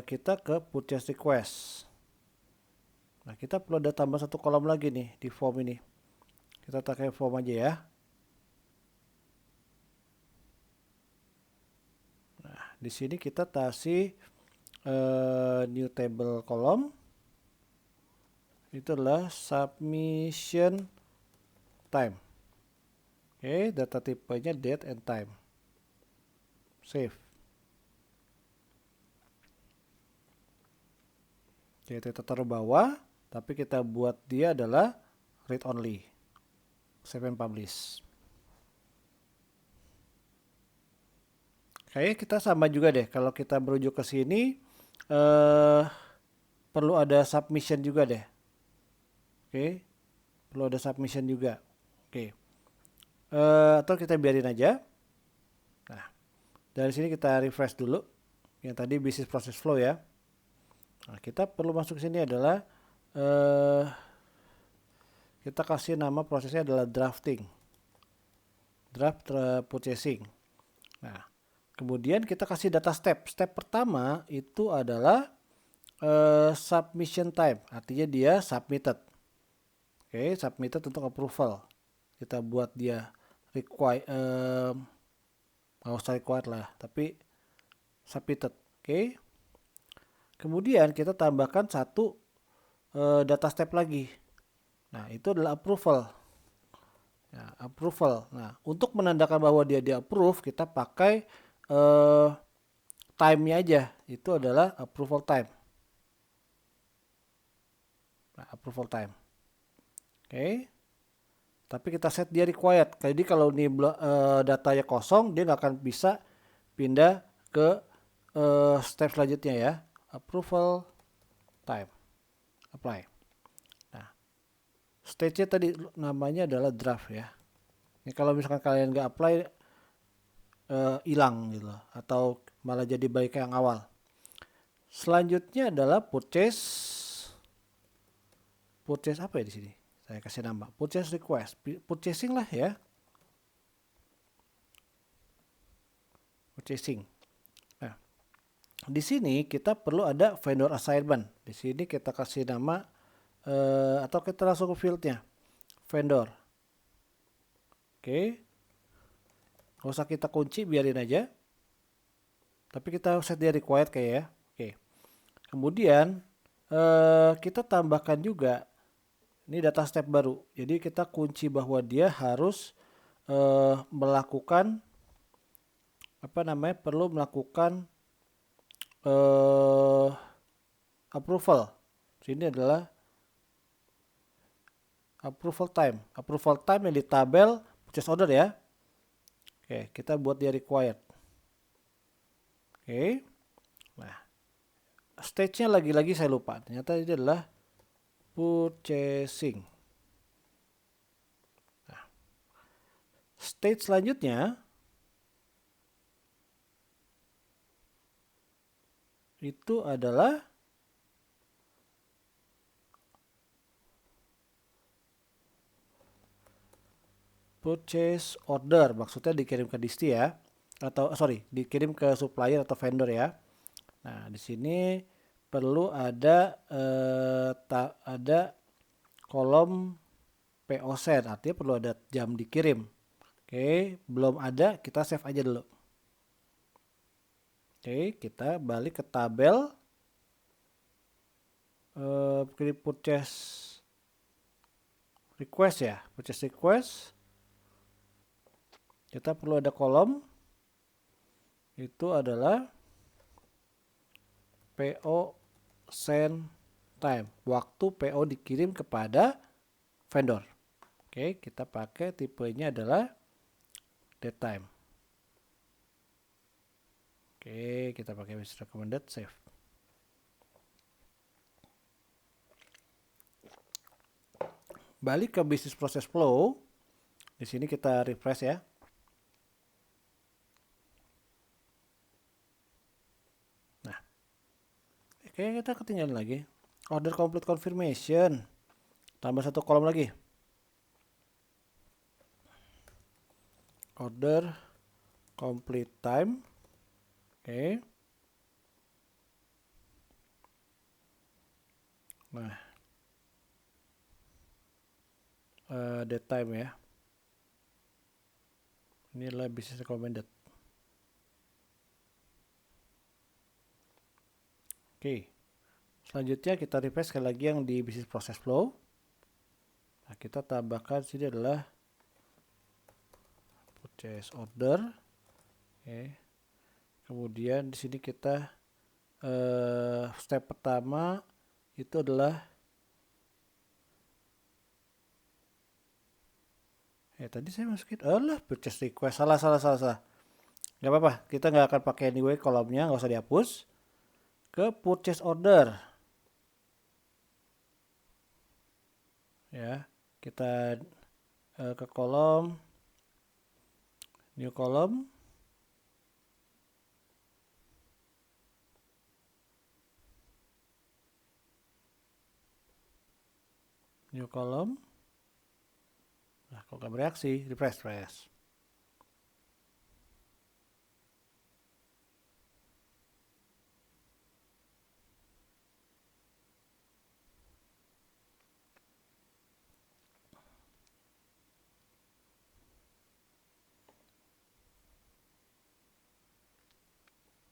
kita ke purchase request. Nah, kita perlu ada tambah satu kolom lagi nih di form ini. Kita pakai form aja ya. Nah, di sini kita kasih new table column. Itu adalah submission time. Oke, data tipenya date and time. Save. Oke, kita taruh bawah, tapi kita buat dia adalah read only. Save and publish. Kayaknya kita sama juga deh. Kalau kita merujuk ke sini, perlu ada submission juga deh. Oke, perlu ada submission juga. Oke. Atau kita biarin aja. Nah, dari sini kita refresh dulu. Yang tadi business process flow ya. Nah, kita perlu masuk sini adalah kita kasih nama prosesnya adalah drafting. Draft purchasing. Nah, kemudian kita kasih data step. Step pertama itu adalah submission time. Artinya dia submitted. Oke, submitted untuk approval. Kita buat dia required, nggak usah required lah, tapi submitted. Oke. Kemudian kita tambahkan satu data step lagi. Nah, itu adalah approval. Nah, approval. Nah, untuk menandakan bahwa dia di approve, kita pakai time-nya aja. Itu adalah approval time. Nah, approval time. Oke. Tapi kita set dia required. Jadi kalau ini datanya kosong, dia nggak akan bisa pindah ke step selanjutnya ya. Approval time. Apply. Nah, stage-nya tadi namanya adalah draft ya. Ini kalau misalkan kalian nggak apply, hilang gitu atau malah jadi baik yang awal. Selanjutnya adalah purchase apa ya di sini? Saya kasih nama purchase request, purchasing lah ya. Purchasing. Nah, di sini kita perlu ada vendor assignment. Di sini kita kasih nama atau kita langsung ke fieldnya vendor. Oke. Gak usah kita kunci, biarin aja. Tapi kita set dia required kayak ya. Oke. Kemudian kita tambahkan juga ini data step baru. Jadi kita kunci bahwa dia harus melakukan perlu melakukan approval. Sini adalah approval time. Approval time yang di tabel purchase order ya. Oke, kita buat dia required. Oke. Nah, stage-nya lagi-lagi saya lupa. Ternyata ini adalah purchasing. Nah, stage selanjutnya itu adalah purchase order. Maksudnya dikirim ke disti ya, atau dikirim ke supplier atau vendor ya. Nah, di sini perlu ada ada kolom PO send, artinya perlu ada jam dikirim. Oke, belum ada, kita save aja dulu. Oke, kita balik ke tabel purchase request ya, purchase request. Kita perlu ada kolom, itu adalah PO send time, waktu PO dikirim kepada vendor. Oke, kita pakai tipenya adalah date time. Oke, kita pakai business recommended, save. Balik ke business process flow. Di sini kita refresh ya. Nah, oke, kita ketinggalan lagi. Order complete confirmation. Tambah satu kolom lagi. Order complete time. Oke. Nah, date time ya. Ini adalah business recommended. Oke. Selanjutnya kita refresh sekali lagi yang di business process flow. Nah, kita tambahkan sini adalah purchase order. Oke. Kemudian di sini kita step pertama itu adalah tadi saya masukin purchase request, salah. Nggak apa-apa, kita nggak akan pakai anyway kolomnya, nggak usah dihapus. Ke purchase order ya, kita ke kolom new column, new column. Nah, kok nggak bereaksi, refresh.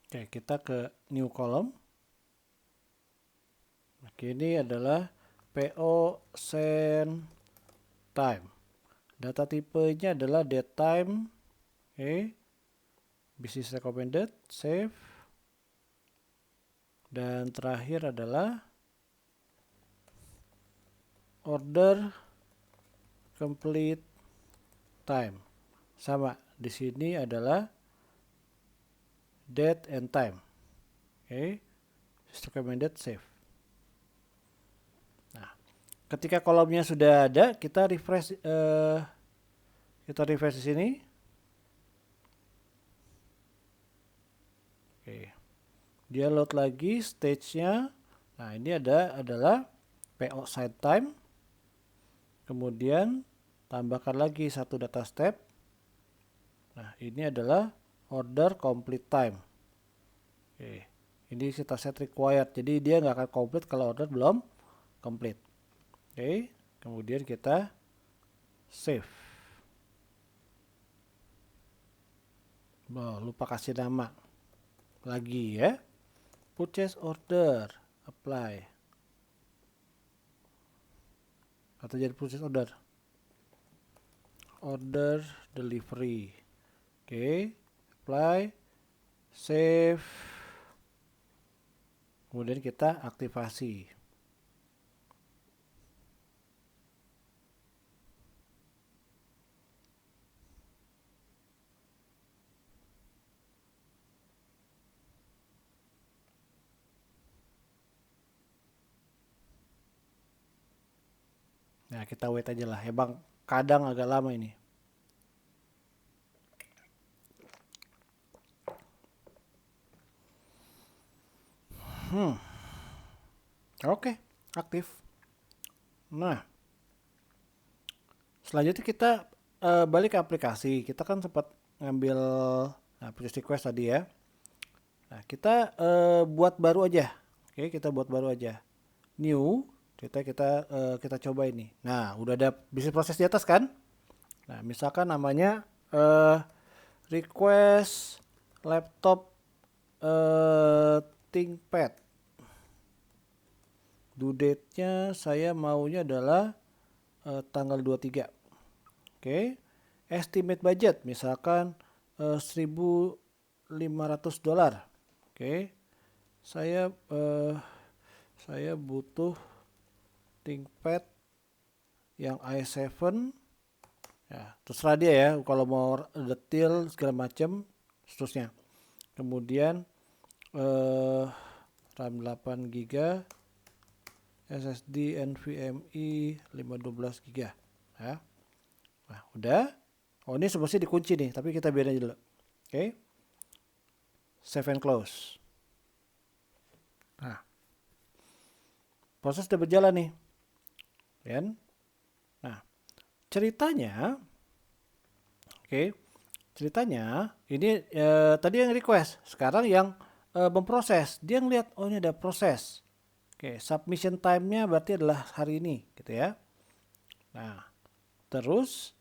Oke, kita ke new column. Oke, ini adalah PO send time. Data tipenya adalah datetime. Oke, business recommended, save. Dan terakhir adalah order complete time. Sama, di sini adalah date and time. Oke, recommended, save. Nah, ketika kolomnya sudah ada, kita refresh di sini. Oke, dia load lagi stage-nya. Nah, ini adalah PO side time. Kemudian tambahkan lagi satu data step. Nah, ini adalah order complete time. Oke, ini kita set required. Jadi dia nggak akan complete kalau order belum complete. Oke, kemudian kita save. Oh, lupa kasih nama. Lagi ya. Purchase order, apply. Atau jadi purchase order. Order delivery. Oke, apply, save. Kemudian kita aktivasi. Nah, kita wait aja lah. Emang kadang agak lama ini. Oke, aktif. Nah, selanjutnya kita balik ke aplikasi. Kita kan sempat ngambil purchase request tadi ya. Nah, kita buat baru aja. Oke, kita buat baru aja. New, kita coba ini. Nah, udah ada bisnis proses di atas kan? Nah, misalkan namanya request laptop ThinkPad. Due date-nya saya maunya adalah tanggal 23. Oke. Estimate budget misalkan $1.500. Oke. Saya butuh ThinkPad yang i7. Ya, terserah dia ya kalau mau detail segala macam seterusnya. Kemudian RAM 8 GB, SSD NVMe 512 GB ya. Nah, udah. Oh, ini sebenarnya dikunci nih, tapi kita biarin aja dulu. Oke. Save and close. Nah, proses udah berjalan nih. Kan? Nah, ceritanya ceritanya ini tadi yang request, sekarang yang memproses. Dia ngeliat, oh ini ada proses. Oke, submission time-nya berarti adalah hari ini, gitu ya. Nah, terus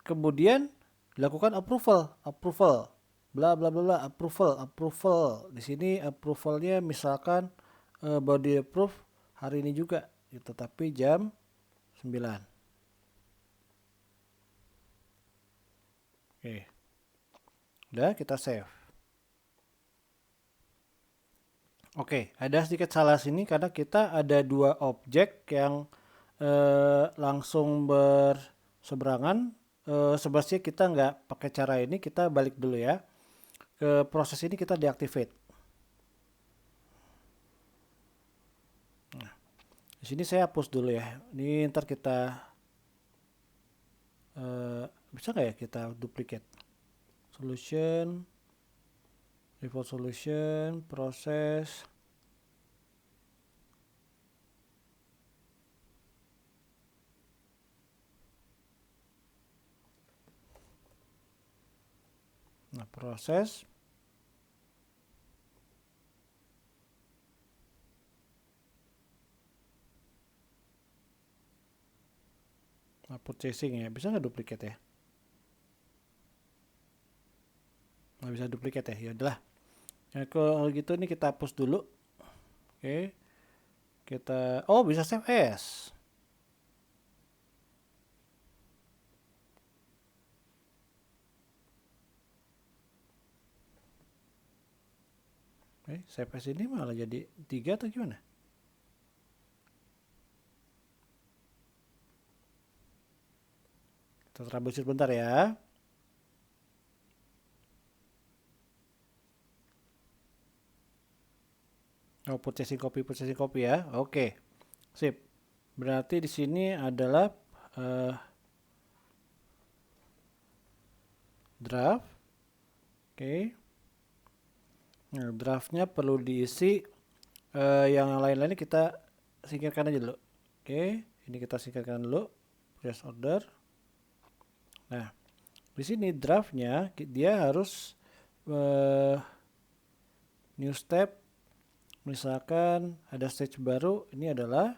kemudian dilakukan approval, bla bla bla, approval. Di sini approvalnya misalkan body approve hari ini juga, gitu, tapi jam 9. Oke, udah kita save. Oke, ada sedikit salah sini karena kita ada dua objek yang langsung berseberangan. Sebenarnya kita nggak pakai cara ini, kita balik dulu ya. Ke proses ini kita deactivate. Nah, di sini saya hapus dulu ya. Ini ntar kita Bisa nggak ya kita duplicate? Solution, default solution, proses. Nah, proses. Nah, purchasing ya, bisa nggak duplicate ya? Nggak bisa duplicate ya, ya udahlah. Nah, kalau gitu ini kita hapus dulu. Oke, kita, oh bisa save as. Oke, save as ini malah jadi 3 atau gimana? Kita troubleshoot bentar ya. Oh, purchasing copy ya. Oke, sip. Berarti di sini adalah draft. Oke. Nah, draftnya perlu diisi. Yang lain-lainnya kita singkirkan aja dulu. Oke, ini kita singkirkan dulu. Press order. Nah, di sini draftnya dia harus new step. Misalkan ada stage baru, ini adalah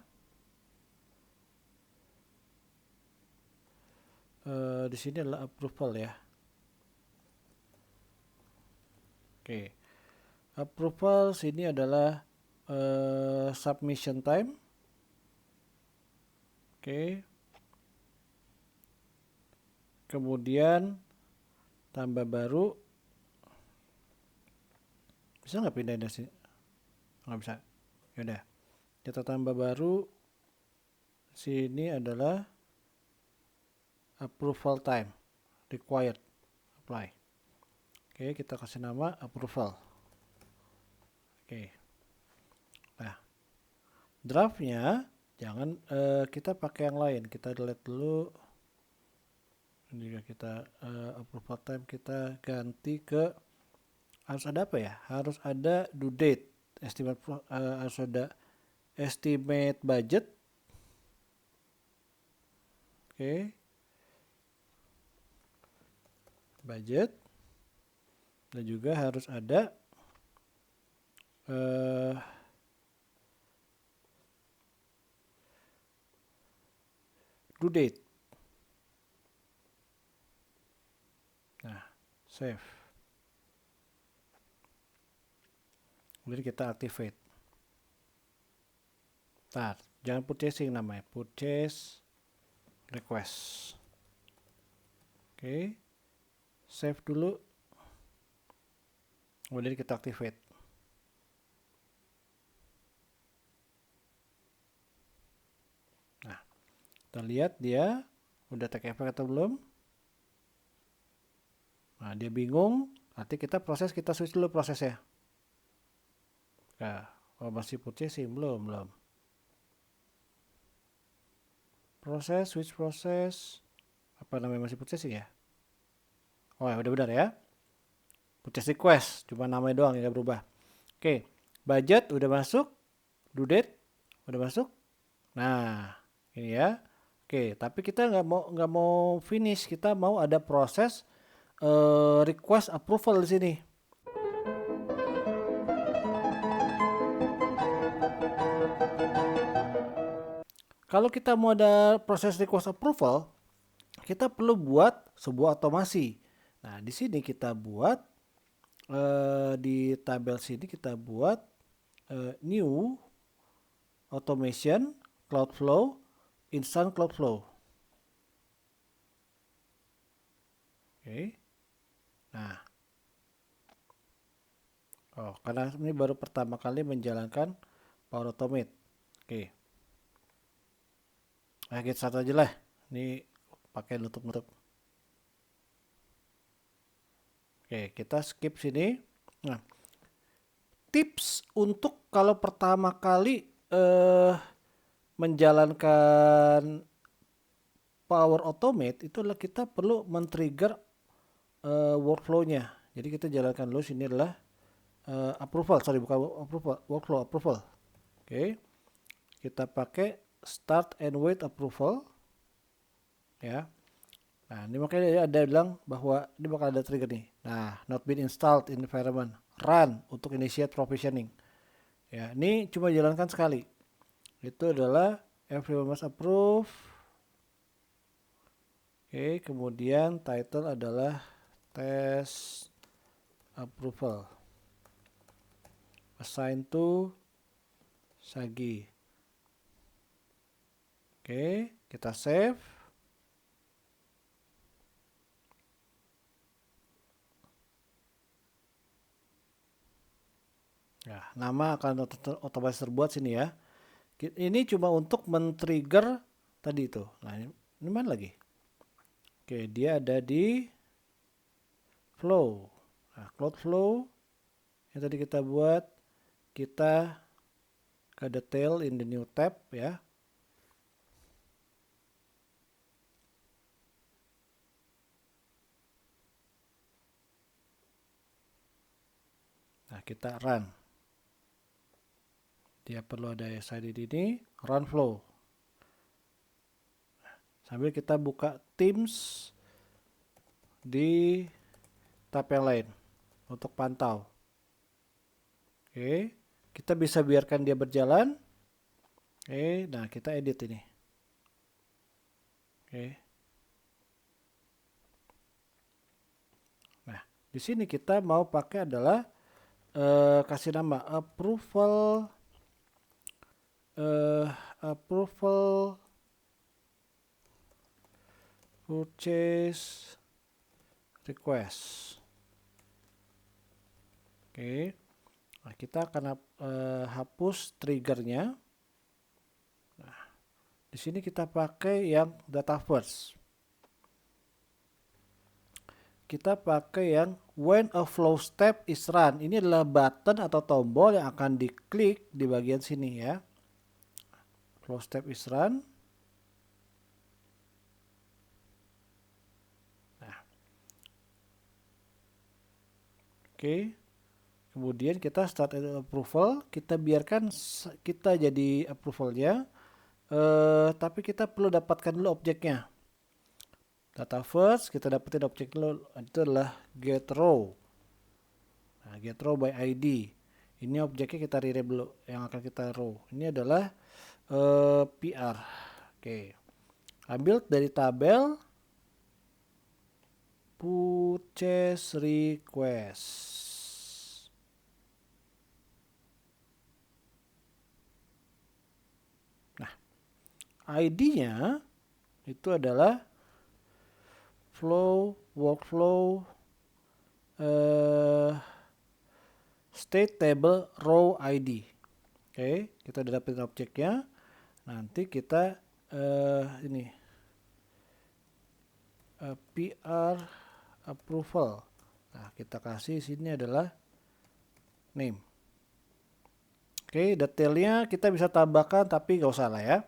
di sini adalah approval ya. Oke, approval sini adalah submission time. Oke, kemudian tambah baru, bisa nggak pindahin dari sini? Nggak bisa. Yaudah, kita tambah baru. Sini adalah approval time required apply. Oke, kita kasih nama approval. Oke, nah draftnya jangan kita pakai yang lain. Kita delete dulu. Ini juga kita approval time kita ganti ke, harus ada apa ya? Harus ada due date, estimate, harus ada estimate budget. Oke, budget, dan juga harus ada due date. Nah, save. Kemudian kita activate. Ntar, jangan purchasing namanya, purchase request. Oke, save dulu. Kemudian kita activate. Nah, kita lihat dia udah take effect atau belum. Nah, dia bingung. Nanti kita switch dulu prosesnya. Nah, oh masih purchasing, belum. Switch proses. Apa namanya, masih purchasing ya? Oh ya, udah benar ya. Purchase request, cuma namanya doang yang berubah. Oke, budget udah masuk, due date udah masuk. Nah, ini ya. Oke, tapi kita nggak mau finish, kita mau ada proses request approval di sini. Kalau kita mau ada proses request approval, kita perlu buat sebuah otomasi. Nah, di sini kita buat di tabel sini kita buat new automation Cloudflow instant Cloudflow. Oke. Nah, karena ini baru pertama kali menjalankan Power Automate. Oke. Nah, get start aja lah. Ini pakai nutup. Oke, kita skip sini. Nah, tips untuk kalau pertama kali menjalankan Power Automate itu adalah kita perlu men-trigger workflow-nya. Jadi kita jalankan dulu, sini adalah approval, sorry bukan approval, workflow approval. Oke. Kita pakai start and wait approval. Ya. Nah, ini makanya dia ada bilang bahwa ini bakal ada trigger nih. Nah, not been installed in environment. Run untuk initiate provisioning. Ya, ini cuma jalankan sekali. Itu adalah everyone must approve. Oke, kemudian title adalah test approval. Assign to Sagi. Oke, kita save. Nah, nama akan otomatis terbuat sini ya. Ini cuma untuk men-trigger tadi itu. Nah, ini mana lagi? Oke, dia ada di flow. Nah, cloud flow yang tadi kita buat, kita ke detail in the new tab ya. Nah, kita run. Dia perlu ada SID ini, run flow. Sambil kita buka Teams di tab yang lain untuk pantau. Oke, kita bisa biarkan dia berjalan. Oke, nah kita edit ini. Oke. Nah, di sini kita mau pakai adalah kasih nama approval purchase request. Oke. Nah, kita akan hapus triggernya. Nah, di sini kita pakai yang data first. Kita pakai yang when a flow step is run. Ini adalah button atau tombol yang akan diklik di bagian sini ya. Flow step is run. Nah. Oke. Kemudian kita start approval. Kita biarkan kita jadi approvalnya. Tapi kita perlu dapatkan dulu objeknya. Data first, kita dapetin objek dulu, itu adalah get row. Nah, get row by ID. Ini objeknya kita re-rep dulu, yang akan kita row. Ini adalah PR. Oke. Ambil dari tabel purchase request. Nah, ID-nya itu adalah workflow state table row ID. Oke, kita udah dapetin objeknya. Nanti kita ini PR approval. Nah, kita kasih sini adalah name. Oke, detailnya kita bisa tambahkan tapi nggak usah lah ya.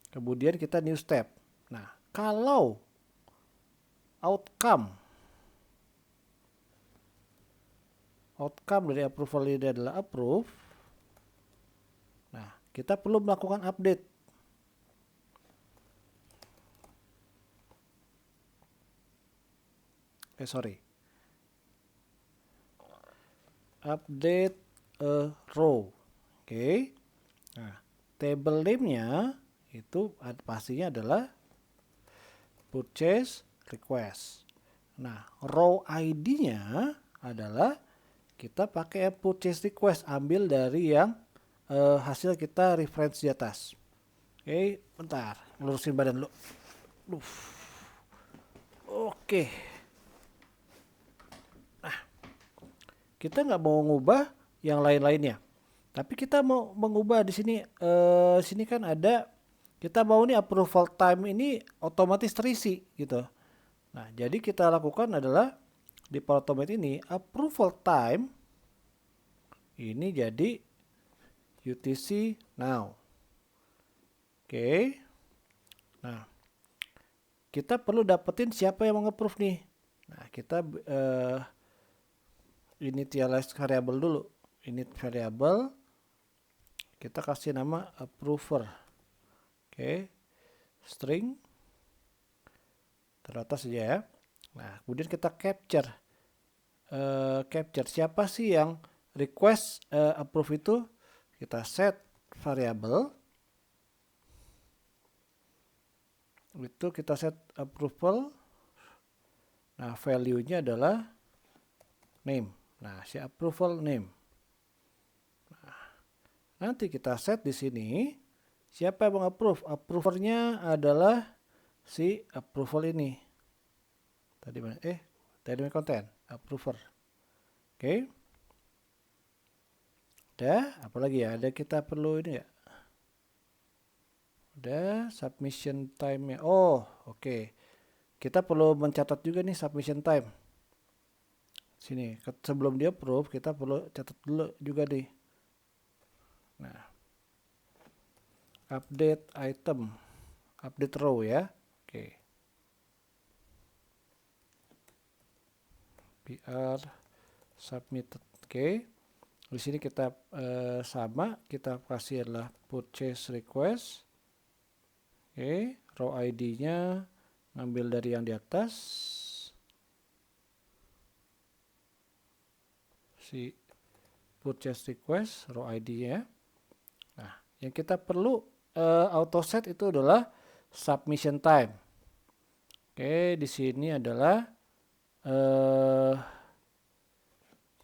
Kemudian kita new step. Nah, kalau outcome dari approval ini adalah approve, nah kita perlu melakukan update. Update a row. Oke. Nah, table name-nya itu pastinya adalah purchase request. Nah, row ID-nya adalah kita pakai purchase request, ambil dari yang hasil kita reference di atas. Oke, bentar, lurusin badan dulu. Oke. Nah, kita nggak mau ngubah yang lain-lainnya, tapi kita mau mengubah di sini. Sini kan ada, kita mau nih approval time ini otomatis terisi gitu. Nah, jadi kita lakukan adalah di Power Automate ini approval time ini jadi UTC now. Oke. Nah, kita perlu dapetin siapa yang mau nge-approve nih. Nah, kita initialize variable dulu. Init variable, kita kasih nama approver. Oke, string teratas saja ya. Nah, kemudian kita capture. Capture siapa sih yang request approve itu. Kita set variable. Itu kita set approval. Nah, value-nya adalah name. Nah, si approval name. Nah, nanti kita set di sini siapa yang meng-approve. Approvernya adalah si approval ini. Tadi mana? Dynamic content, approver. Oke. Udah, apalagi ya? Ada kita perlu ini ya? Udah, submission time-nya. Oh, oke. Kita perlu mencatat juga nih submission time. Sini, sebelum dia approve, kita perlu catat dulu juga nih. Nah, update item, update row ya. Oke. PR submitted. Oke. Di sini kita sama, kita kasih adalah purchase request. Oke, row ID-nya ngambil dari yang di atas. Si purchase request, row ID-nya. Nah, yang kita perlu auto set itu adalah submission time. Oke, di sini adalah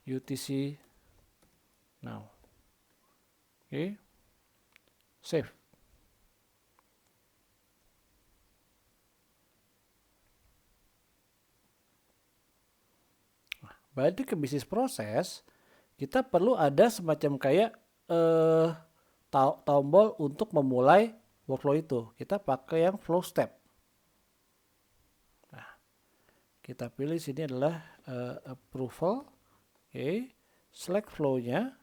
UTC now. Oke, save. Nah, balik ke bisnis proses, kita perlu ada semacam kayak tombol untuk memulai workflow itu. Kita pakai yang flow step. Nah, kita pilih sini adalah approval. Oke, select flow-nya.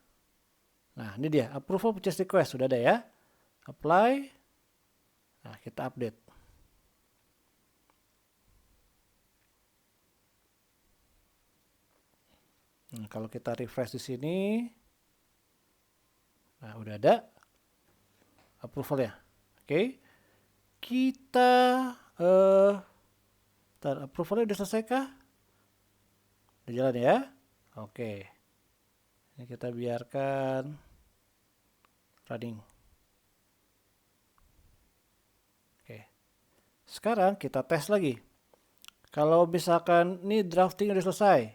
Nah, ini dia approval purchase request sudah ada ya. Apply. Nah, kita update. Nah, kalau kita refresh di sini, nah udah ada approval ya. Oke, kita approvalnya udah selesai kah? Udah jalan ya. Oke, ini kita biarkan running. Oke, sekarang kita tes lagi. Kalau misalkan ini drafting udah selesai,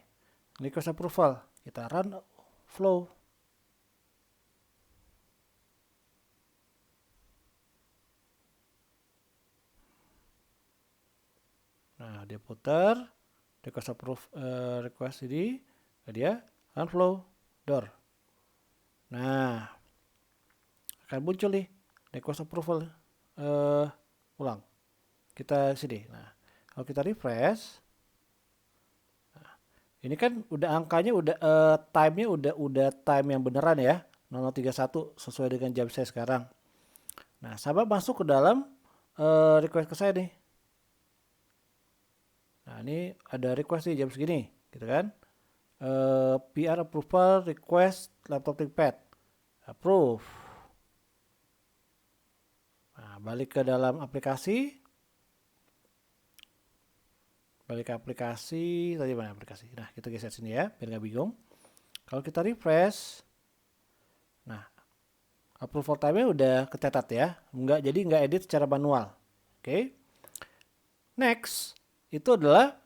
request approval, kita run flow. Nah, dia putar request approve request ini, dia run flow door. Nah, akan muncul nih request approval ulang. Kita sini. Nah, kalau kita refresh, nah, ini kan udah angkanya udah time-nya udah time yang beneran ya, 0031 sesuai dengan jam saya sekarang. Nah, sahabat masuk ke dalam request ke saya nih. Nah, ini ada request nih jam segini, gitu kan? PR approval request laptop ThinkPad. Approve. Nah, balik ke dalam aplikasi. Balik ke aplikasi. Tadi mana aplikasi? Nah, kita geser sini ya, biar nggak bingung. Kalau kita refresh, nah, approval time-nya udah kecatat ya. Jadi nggak edit secara manual. Oke. Next, itu adalah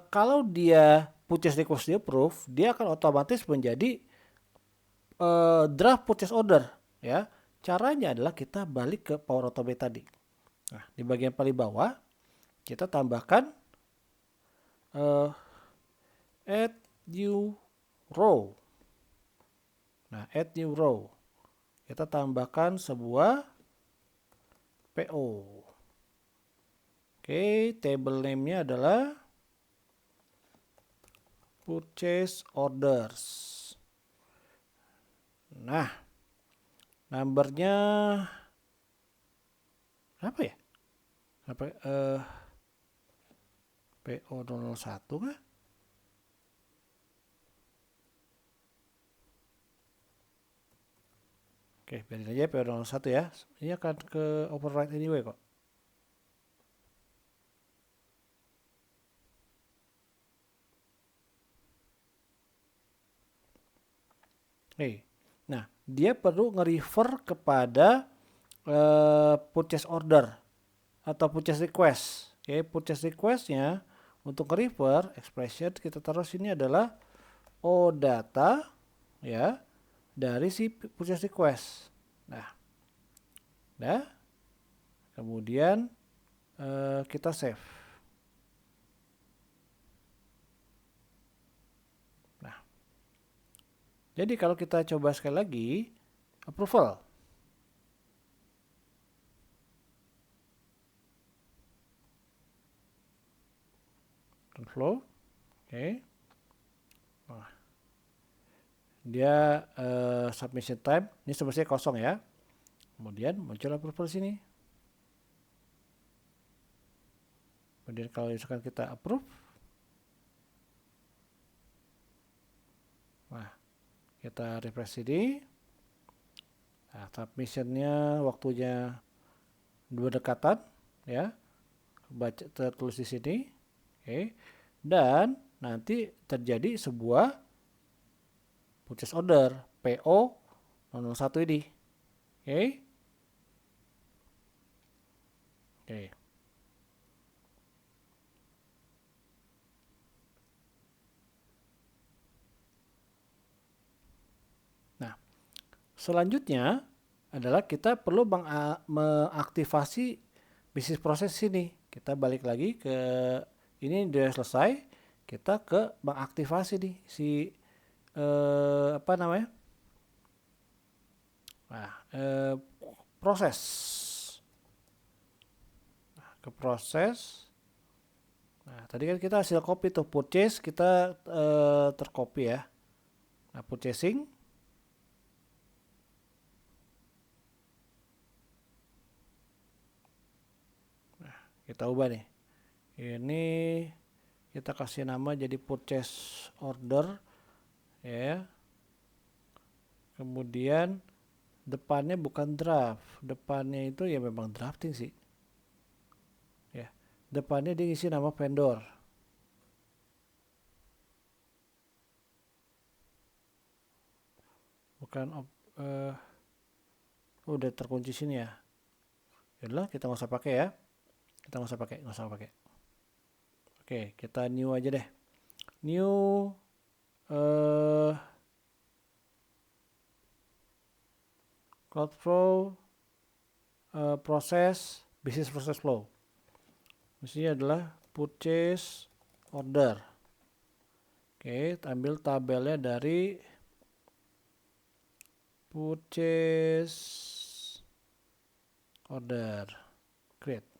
kalau dia purchase request di approve, dia akan otomatis menjadi draft purchase order ya. Caranya adalah kita balik ke Power Automate tadi. Nah, di bagian paling bawah kita tambahkan add new row. Nah, add new row. Kita tambahkan sebuah PO. Oke, table name-nya adalah purchase orders. Nah, numbernya apa ya? apa PO001 kah? Oke, biarin aja PO01 ya. Ini akan ke override anyway kok. Oke. Nah, dia perlu nge-refer kepada purchase order atau purchase request. Oke, purchase requestnya untuk nge-refer expression kita taruh sini adalah OData ya dari si purchase request. Nah, kemudian kita save. Nah, jadi kalau kita coba sekali lagi approval. Flow, oke. Nah, dia submission time ini sebenarnya kosong ya. Kemudian muncul approval sini. Kemudian kalau misalkan kita approve, nah kita refresh sini. Nah, submissionnya waktunya berdekatan ya, baca tertulis di sini. Oke. Dan nanti terjadi sebuah purchase order PO 001 ini. Oke. Oke. Nah, selanjutnya adalah kita perlu mengaktifasi bisnis proses ini. Kita balik lagi ke ini udah selesai, kita ke mengaktifasi nih si apa namanya? Nah, proses. Nah, ke proses. Nah, tadi kan kita hasil copy tuh purchase kita tercopy ya. Nah, purchasing. Nah, kita ubah nih. Ini kita kasih nama jadi purchase order ya. Kemudian depannya bukan draft, depannya itu ya memang drafting sih. Ya, depannya dia ngisi nama vendor. Bukan udah terkunci sini ya. Yaudah, kita nggak usah pakai ya. Kita nggak usah pakai. Oke, kita new aja deh. New CloudFlow proses business process flow. Mestinya adalah purchase order. Oke, ambil tabelnya dari purchase order. Create.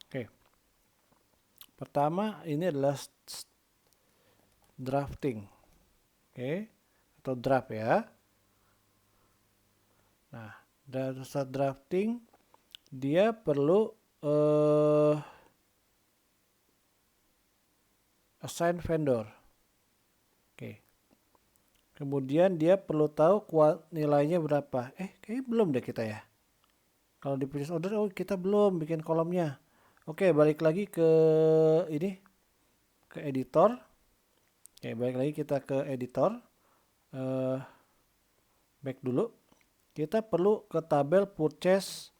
Oke. Pertama ini adalah drafting. Oke, atau draft ya. Nah, dari saat drafting dia perlu assign vendor. Oke. Kemudian dia perlu tahu nilainya berapa. Kayaknya belum deh kita ya. Kalau di purchase order, kita belum bikin kolomnya. Oke, balik lagi ke ini, ke editor. Oke, balik lagi kita ke editor. Back dulu. Kita perlu ke tabel purchase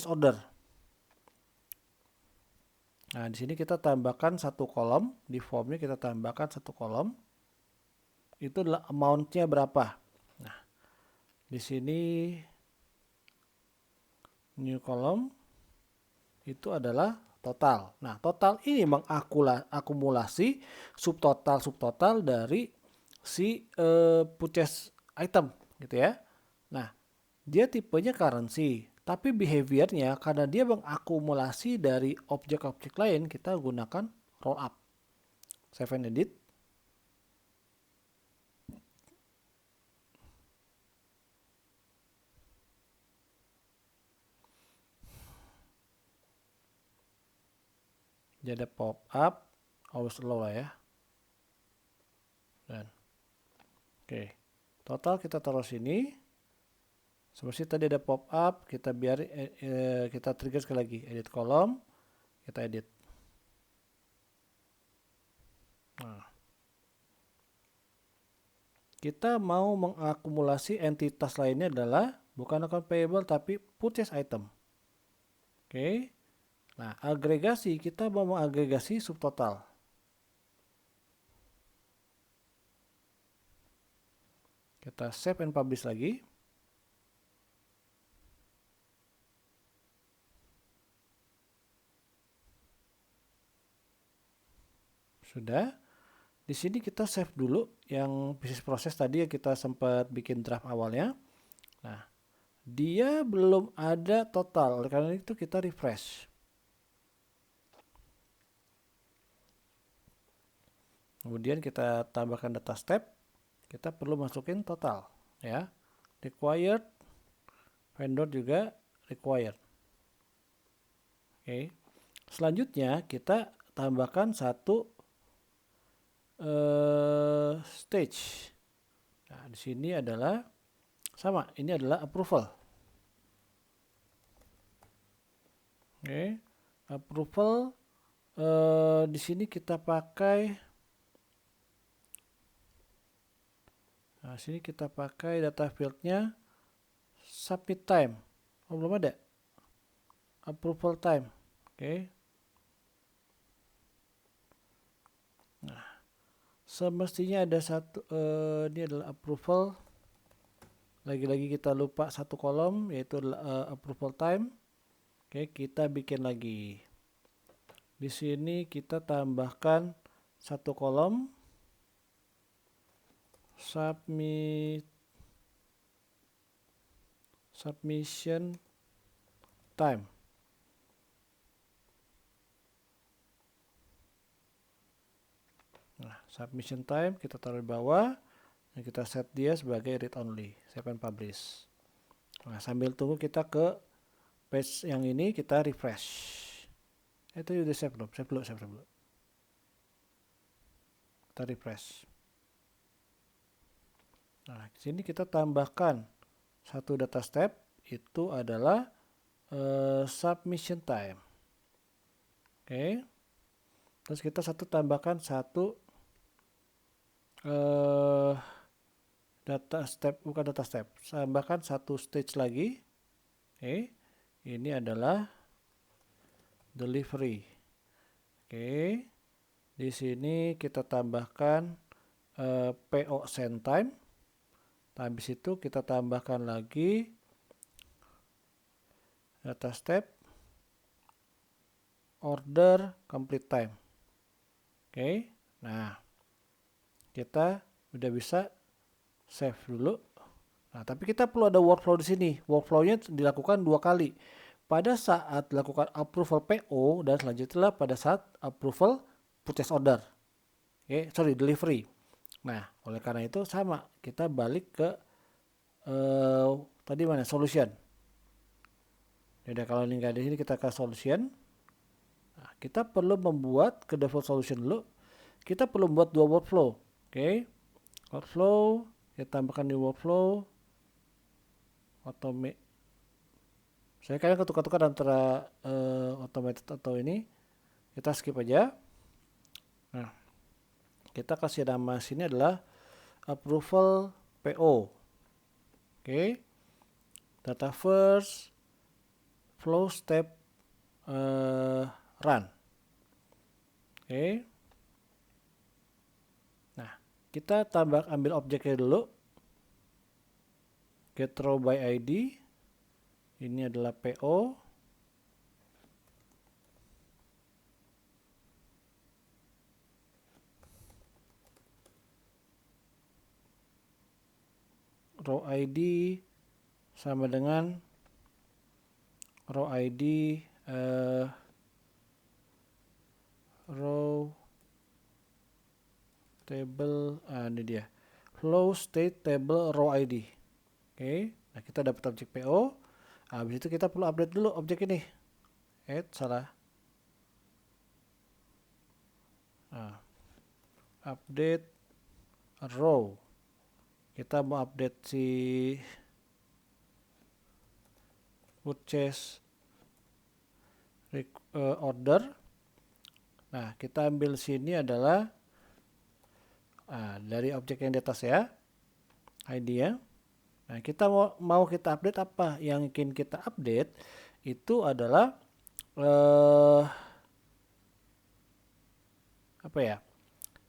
order. Nah, di sini kita tambahkan satu kolom, di formnya kita tambahkan satu kolom. Itu adalah amount-nya berapa. Nah, di sini new column itu adalah total. Nah, total ini mengakumulasi subtotal dari si purchase item gitu ya. Nah, dia tipenya currency, tapi behaviornya karena dia mengakumulasi dari objek-objek lain, kita gunakan roll up. Save and edit. Jadi ada pop up, always allow lah ya. Dan oke, total kita taruh sini. Seperti tadi ada pop up, kita kita trigger sekali lagi, edit kolom, kita edit. Nah, kita mau mengakumulasi entitas lainnya adalah bukan account payable tapi purchase item. Oke. Nah, agregasi kita mau mengagregasi subtotal. Kita save and publish lagi. Sudah. Di sini kita save dulu yang bisnis proses tadi yang kita sempat bikin draft awalnya. Nah, dia belum ada total, oleh karena itu kita refresh. Kemudian kita tambahkan data step, kita perlu masukin total ya. Required, vendor juga required. Oke. Selanjutnya kita tambahkan satu stage. Nah, di sini adalah sama, ini adalah approval. Oke, approval di sini kita pakai, nah sini kita pakai data fieldnya submit time. Oh, belum ada approval time. Oke. Nah, semestinya ada satu, ini adalah approval. Lagi-lagi kita lupa satu kolom, yaitu approval time. Oke, kita bikin lagi. Di sini kita tambahkan satu kolom submission time. Nah, submission time kita taruh di bawah dan kita set dia sebagai read only, save and publish. Nah, sambil tunggu kita ke page yang ini, kita refresh. Itu udah save belum? Save dulu. Kita refresh. Nah, di sini kita tambahkan satu data step, itu adalah submission time. Oke. Terus kita tambahkan satu data step, bukan data step, tambahkan satu stage lagi. Oke. Ini adalah delivery. Oke. Di sini kita tambahkan PO send time. Habis itu kita tambahkan lagi data step order complete time. Oke. Nah, kita udah bisa save dulu. Nah, tapi kita perlu ada workflow di sini. Workflow-nya dilakukan 2 kali. Pada saat dilakukan approval PO dan selanjutnya pada saat approval purchase order. Oke, delivery. Nah, oleh karena itu sama, kita balik ke tadi mana solution. Jadi kalau ini nggak ada sini, kita ke solution. Nah, kita perlu membuat ke default solution dulu. Kita perlu membuat 2 workflow. Oke. Workflow, kita tambahkan di workflow automate. Saya kayaknya ketukar-tukar antara automated atau ini. Kita skip aja. Nah, kita kasih nama sini adalah approval PO. Oke. Data first, flow step, run. Oke. Nah, kita ambil objeknya dulu. Get row by ID. Ini adalah PO. Row ID sama dengan row ID row table, ini dia flow state table row ID. Oke. Nah, kita dapat objek PO. Habis itu kita perlu update dulu objek ini. Salah. Nah, update row. Kita mau update si purchase order. Nah, kita ambil sini adalah dari objek yang di atas ya, ID ya. Nah, kita mau kita update apa? Yang ingin kita update itu adalah apa ya?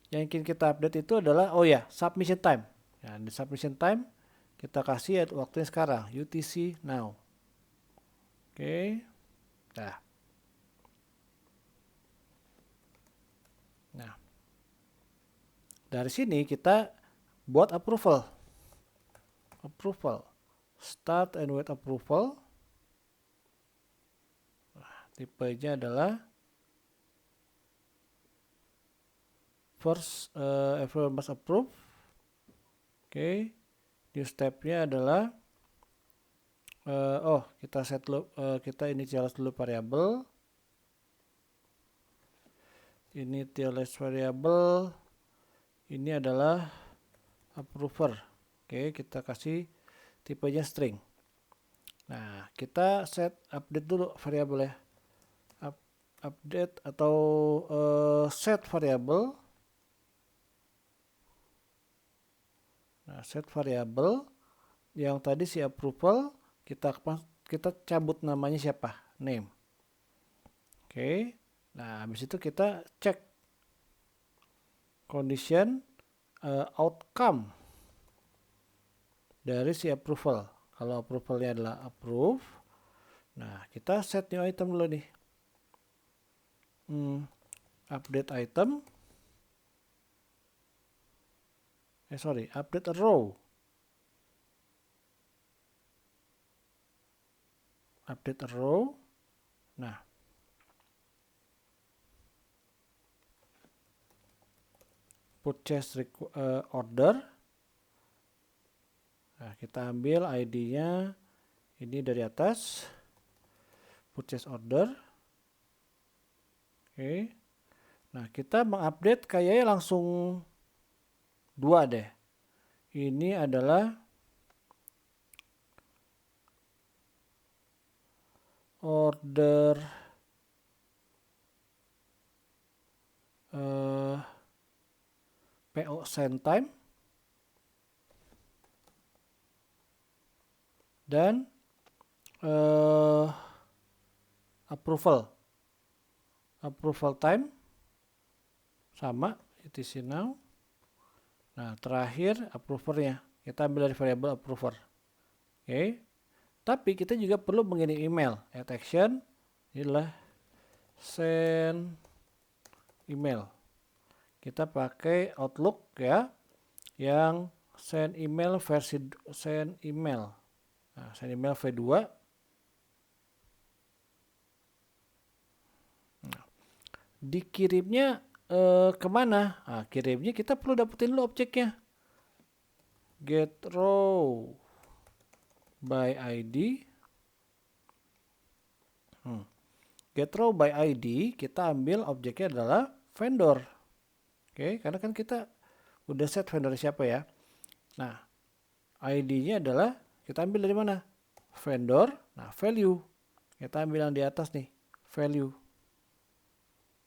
Yang ingin kita update itu adalah submission time. Nah, di submission time kita kasih waktunya sekarang, UTC now. Oke. Nah, dari sini kita buat approval. Start and wait approval. Tipenya adalah first everyone must approve. Oke. New stepnya adalah kita set dulu, kita initialize dulu variabel. Initialize variabel ini adalah approver. Oke, kita kasih tipenya string. Nah, kita set update dulu variabel ya. Update atau set variabel. Nah, set variabel yang tadi si approval kita cabut namanya siapa? Name. Oke. Nah, habis itu kita cek condition outcome dari si approval. Kalau approvalnya adalah approve, nah kita set new item dulu nih. Update item. Update a row. Update a row. Nah, purchase order. Nah, kita ambil ID-nya ini dari atas. Purchase order. Oke. Nah, kita mengupdate kayaknya langsung 2 deh. Ini adalah order PO send time dan approval time sama etc now. Nah, terakhir approvernya kita ambil dari variabel approver. Oke. Tapi kita juga perlu mengirim email. Add action inilah send email. Kita pakai Outlook ya, yang send email versi send email. Nah, send email V2. Nah, dikirimnya kemana? Nah, kirimnya kita perlu dapetin dulu objeknya. Get row by ID. Get row by ID, kita ambil objeknya adalah vendor. Oke, karena kan kita udah set vendor siapa ya. Nah, ID-nya adalah kita ambil dari mana? Vendor. Nah, value. Kita ambil yang di atas nih, value.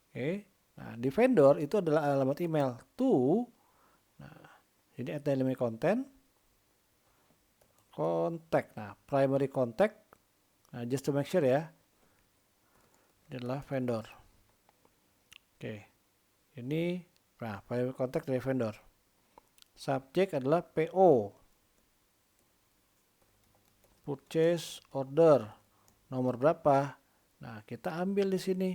Oke. Nah, di vendor itu adalah alamat email to. Nah, jadi ada element content. Contact. Nah, primary contact. Nah, just to make sure ya. Ini adalah vendor. Oke. Ini primary contact dari vendor. Subject adalah PO. Purchase order. Nomor berapa? Nah, kita ambil di sini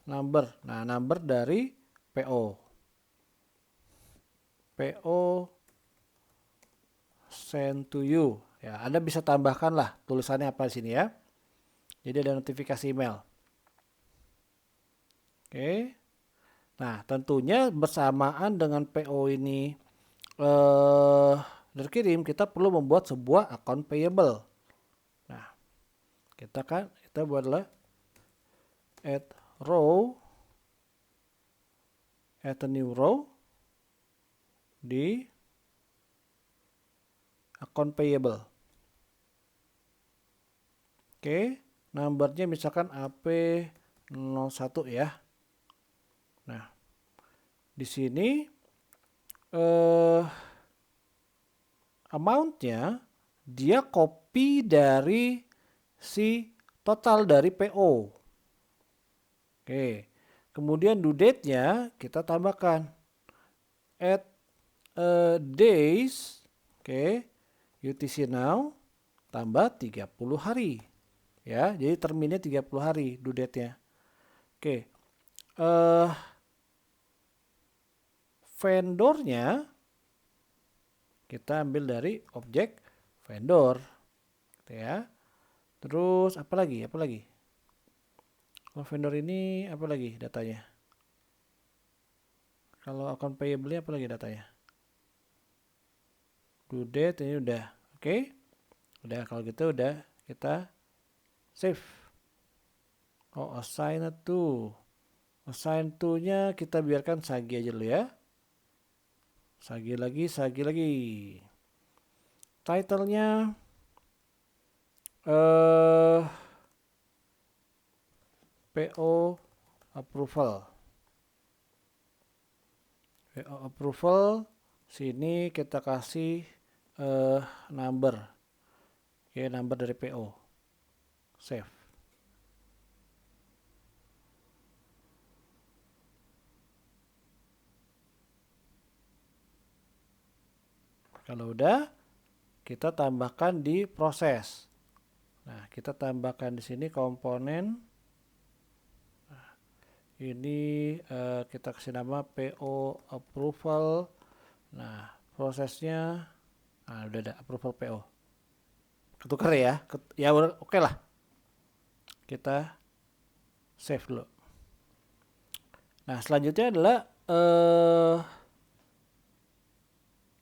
number. Nah, number dari PO. PO send to you. Ya, Anda bisa tambahkan lah tulisannya apa di sini ya. Jadi ada notifikasi email. Oke. Nah, tentunya bersamaan dengan PO ini terkirim, kita perlu membuat sebuah account payable. Nah, kita buatlah add row add a new row di account payable. Oke, numbernya misalkan AP01 ya. Nah, di sini amount-nya dia copy dari si total dari PO. Oke, kemudian due date-nya kita tambahkan add days, oke, UTC now tambah 30 hari. Ya, jadi terminnya 30 hari due date-nya. Oke. Vendornya kita ambil dari objek vendor. Gitu ya. Terus apa lagi? Apa lagi? Kalau vendor ini apa lagi datanya? Kalau account payable apa lagi datanya? Due date ini udah. Oke. Udah kalau gitu udah kita save. Oh, assign to. Assign to-nya kita biarkan Sagi aja dulu ya. Sagi lagi. Title-nya PO approval. PO approval. Sini kita kasih number. Oke, number dari PO. Save. Kalau udah, kita tambahkan di proses. Nah, kita tambahkan di sini komponen. Nah, ini kita kasih nama PO approval. Nah, prosesnya, nah udah ada approval PO. Ketukar ya, ya oke lah. Kita save dulu. Nah, selanjutnya adalah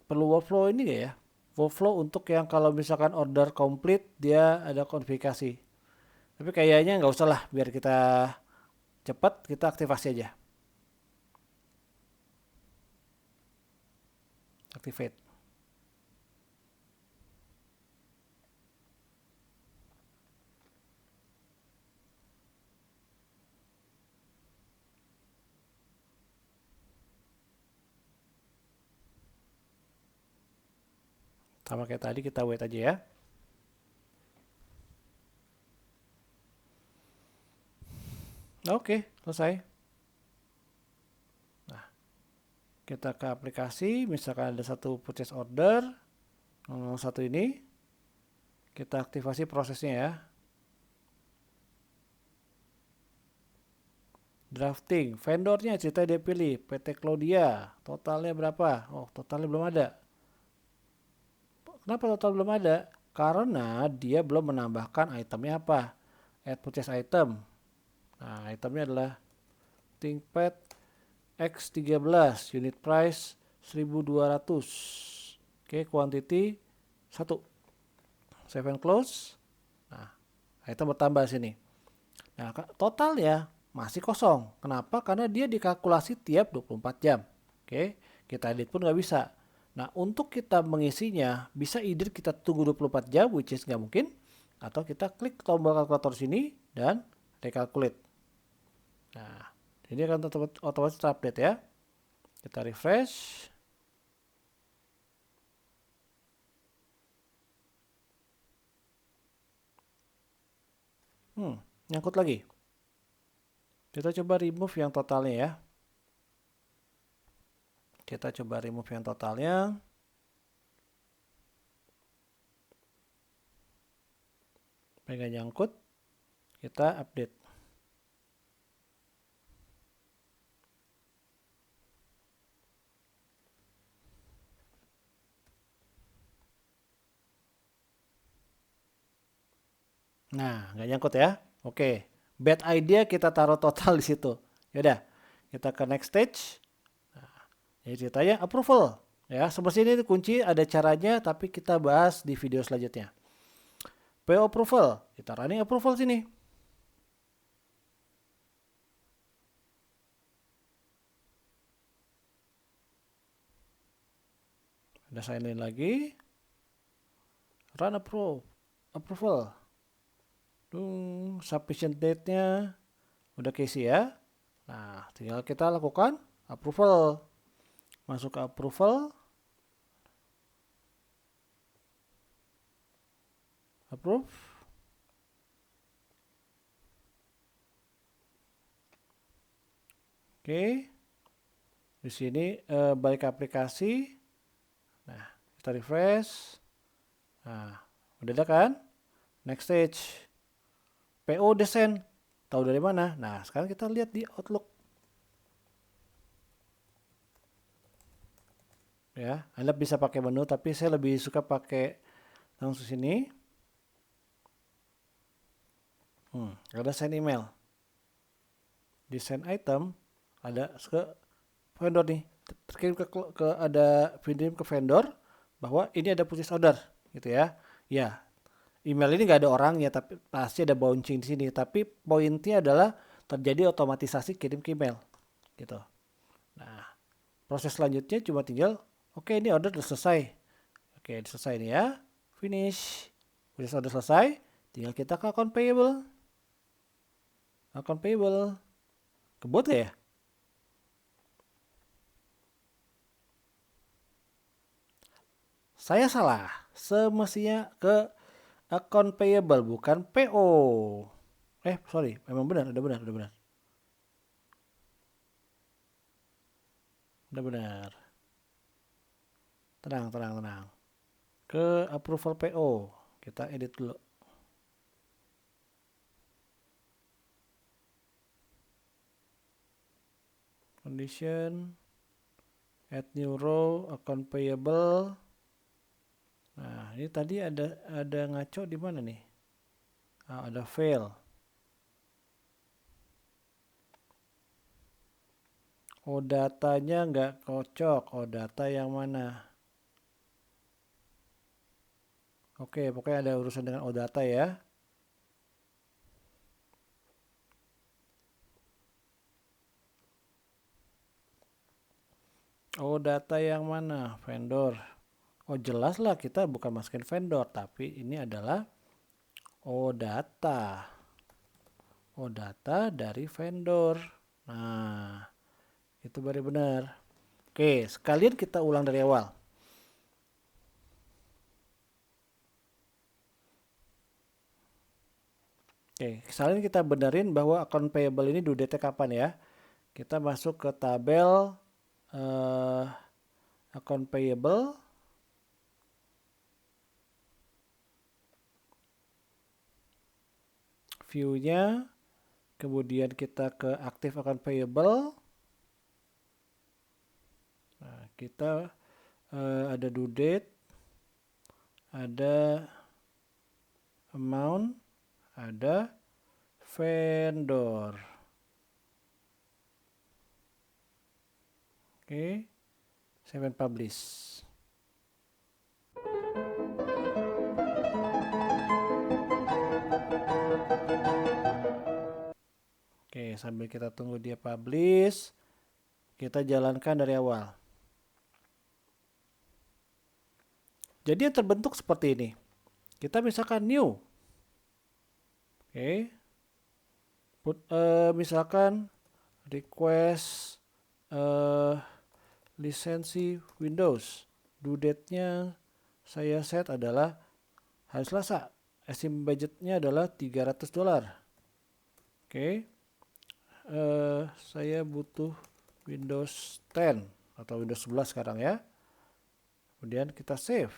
perlu workflow ini gak ya? Workflow untuk yang kalau misalkan order complete dia ada konfigurasi. Tapi kayaknya nggak usah lah, biar kita cepat kita aktifasi aja. Activate. Sama kayak tadi kita wait aja ya. Oke, selesai. Nah, kita ke aplikasi, misalkan ada satu purchase order, 01 ini, kita aktifasi prosesnya ya. Drafting, vendornya cerita dia pilih, PT Claudia, totalnya berapa? Oh, totalnya belum ada. Kenapa total belum ada? Karena dia belum menambahkan itemnya apa. Add purchase item. Nah, itemnya adalah ThinkPad X13, unit price 1200. Oke, quantity 1. Save and close. Nah, item bertambah sini. Nah, totalnya masih kosong. Kenapa? Karena dia dikalkulasi tiap 24 jam. Oke, kita edit pun nggak bisa. Nah, untuk kita mengisinya, bisa either kita tunggu 24 jam, which is nggak mungkin, atau kita klik tombol kalkulator sini dan recalculate. Nah, ini akan otomatis terupdate ya. Kita refresh. Nyangkut lagi. Kita coba remove yang totalnya ya. Kita coba remove yang totalnya. Pengen nyangkut. Kita update. Nah, nggak nyangkut ya. Oke. Bad idea kita taruh total di situ. Yaudah, kita ke next stage. Nah, jadi ceritanya approval. Ya, seperti ini kunci ada caranya, tapi kita bahas di video selanjutnya. PO approval, kita running approval sini. Udah sign in lagi. Run approval. Sufficient date-nya udah keisi ya. Nah, tinggal kita lakukan approval. Masuk ke approval. Approve. Oke. Di sini balik ke aplikasi. Nah, kita refresh. Nah, udah ada kan? Next stage. PO desain. Tahu dari mana? Nah, sekarang kita lihat di Outlook. Ya, Anda bisa pakai menu, tapi saya lebih suka pakai langsung sini. Ada send email. Di send item ada ke vendor nih. Terkirim ada kirim ke vendor bahwa ini ada purchase order gitu ya. Ya, email ini nggak ada orangnya, tapi pasti ada bouncing di sini. Tapi poinnya adalah terjadi otomatisasi kirim ke email gitu. Nah, proses selanjutnya cuma tinggal oke, ini order sudah selesai. Oke, selesai nih ya. Finish. Purchase order selesai. Tinggal kita ke account payable. Account payable. Kebut ya? Saya salah. Semestinya ke account payable bukan PO. Sorry, memang benar, udah benar. Udah benar. Tenang. Ke approval PO. Kita edit dulu. Condition. Add new row, account payable. Nah, ini tadi ada ngaco di mana nih? Ada fail. Datanya nggak kocok. Data yang mana? Oke, pokoknya ada urusan dengan data ya. Data yang mana? Vendor. Jelas lah kita bukan masukin vendor, tapi ini adalah data. Data dari vendor. Nah, itu baru benar. Oke, sekalian kita ulang dari awal. Oke, sekalian kita benerin bahwa account payable ini due date kapan ya. Kita masuk ke tabel account payable. View-nya. Kemudian kita ke active account payable. Nah, kita ada due date, ada amount, ada vendor. Oke, save and publish. Oke, sambil kita tunggu dia publish, kita jalankan dari awal. Jadi yang terbentuk seperti ini. Kita misalkan new. Oke. Misalkan request lisensi Windows. Due date-nya saya set adalah hari Selasa. Estimate budget-nya adalah $300. Oke. Saya butuh Windows 10 atau Windows 11 sekarang ya. Kemudian kita save.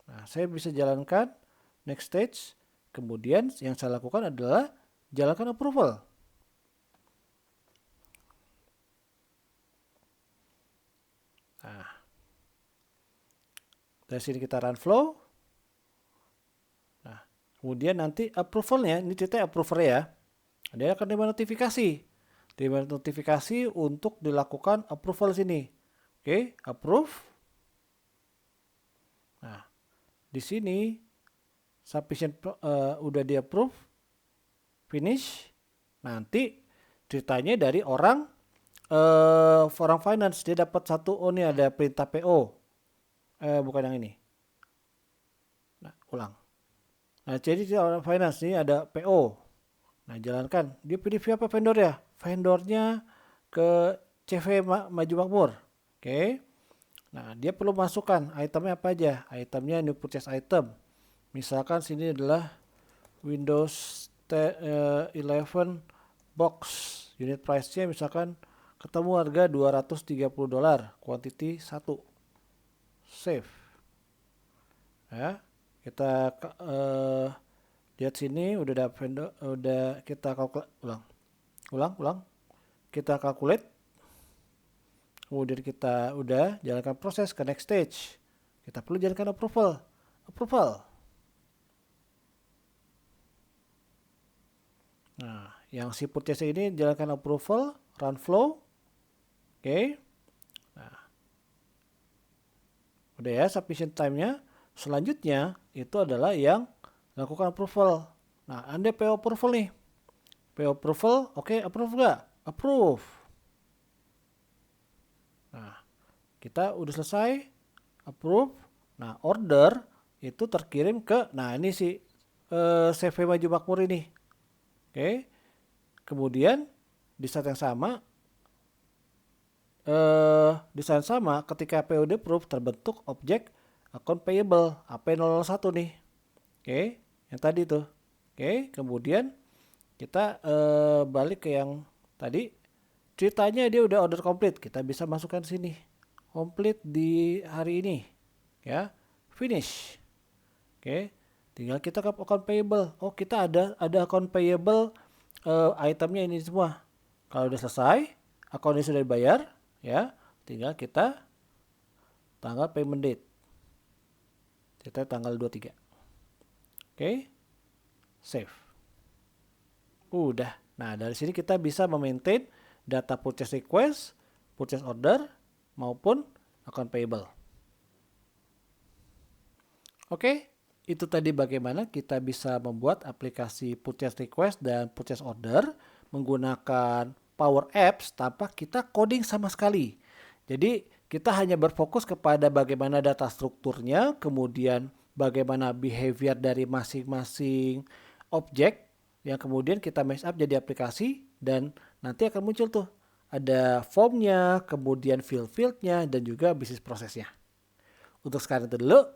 Nah, saya bisa jalankan next stage. Kemudian yang saya lakukan adalah jalankan approval. Nah, dari sini kita run flow. Nah, kemudian nanti approvalnya, ini ceritanya approver ya. Dia akan terima notifikasi. Terima notifikasi untuk dilakukan approval sini. Oke, approve. Nah, di sini sufficient udah di approve, finish. Nanti ceritanya dari orang finance dia dapat satu, ini ada perintah PO. Bukan yang ini. Nah, ulang. Nah, jadi di orang finance ini ada PO. Nah, jalankan. Dia pilih via apa vendor ya? Vendornya ke CV Maju Makmur. Oke. Nah, dia perlu masukkan itemnya apa aja. Itemnya new purchase item. Misalkan sini adalah Windows 11 box. Unit price-nya misalkan ketemu harga $230. Quantity 1. Save. Ya. Kita lihat sini udah ada vendor, udah kita ulang. Kita calculate. Kemudian kita udah jalankan proses ke next stage. Kita perlu jalankan approval. Nah, yang si purchase ini jalankan approval, run flow. Oke. Nah, udah ya sufficient time-nya. Selanjutnya itu adalah yang lakukan approval. Nah, Anda PO approval nih. PO approval, oke, approve nggak? Approve. Nah, kita udah selesai, approve. Nah, order itu terkirim ke, nah ini si CV Maju Makmur ini. Oke. Kemudian di saat yang sama, ketika POD approve terbentuk objek account payable AP001 nih. Oke, yang tadi tuh. Oke, kemudian kita balik ke yang tadi. Ceritanya dia udah order complete. Kita bisa masukkan sini. Complete di hari ini. Ya, finish. Oke, tinggal kita ke account payable. Oh, kita ada account payable itemnya ini semua. Kalau udah selesai, account ini sudah dibayar, ya, tinggal kita tanggal payment date. Kita tanggal 23. Oke, save. Udah. Nah, dari sini kita bisa memaintain data purchase request, purchase order, maupun account payable. Oke, itu tadi bagaimana kita bisa membuat aplikasi purchase request dan purchase order menggunakan Power Apps tanpa kita coding sama sekali. Jadi kita hanya berfokus kepada bagaimana data strukturnya, kemudian bagaimana behavior dari masing-masing objek yang kemudian kita mash up jadi aplikasi dan nanti akan muncul tuh ada formnya, kemudian field-fieldnya dan juga bisnis prosesnya. Untuk sekarang itu dulu.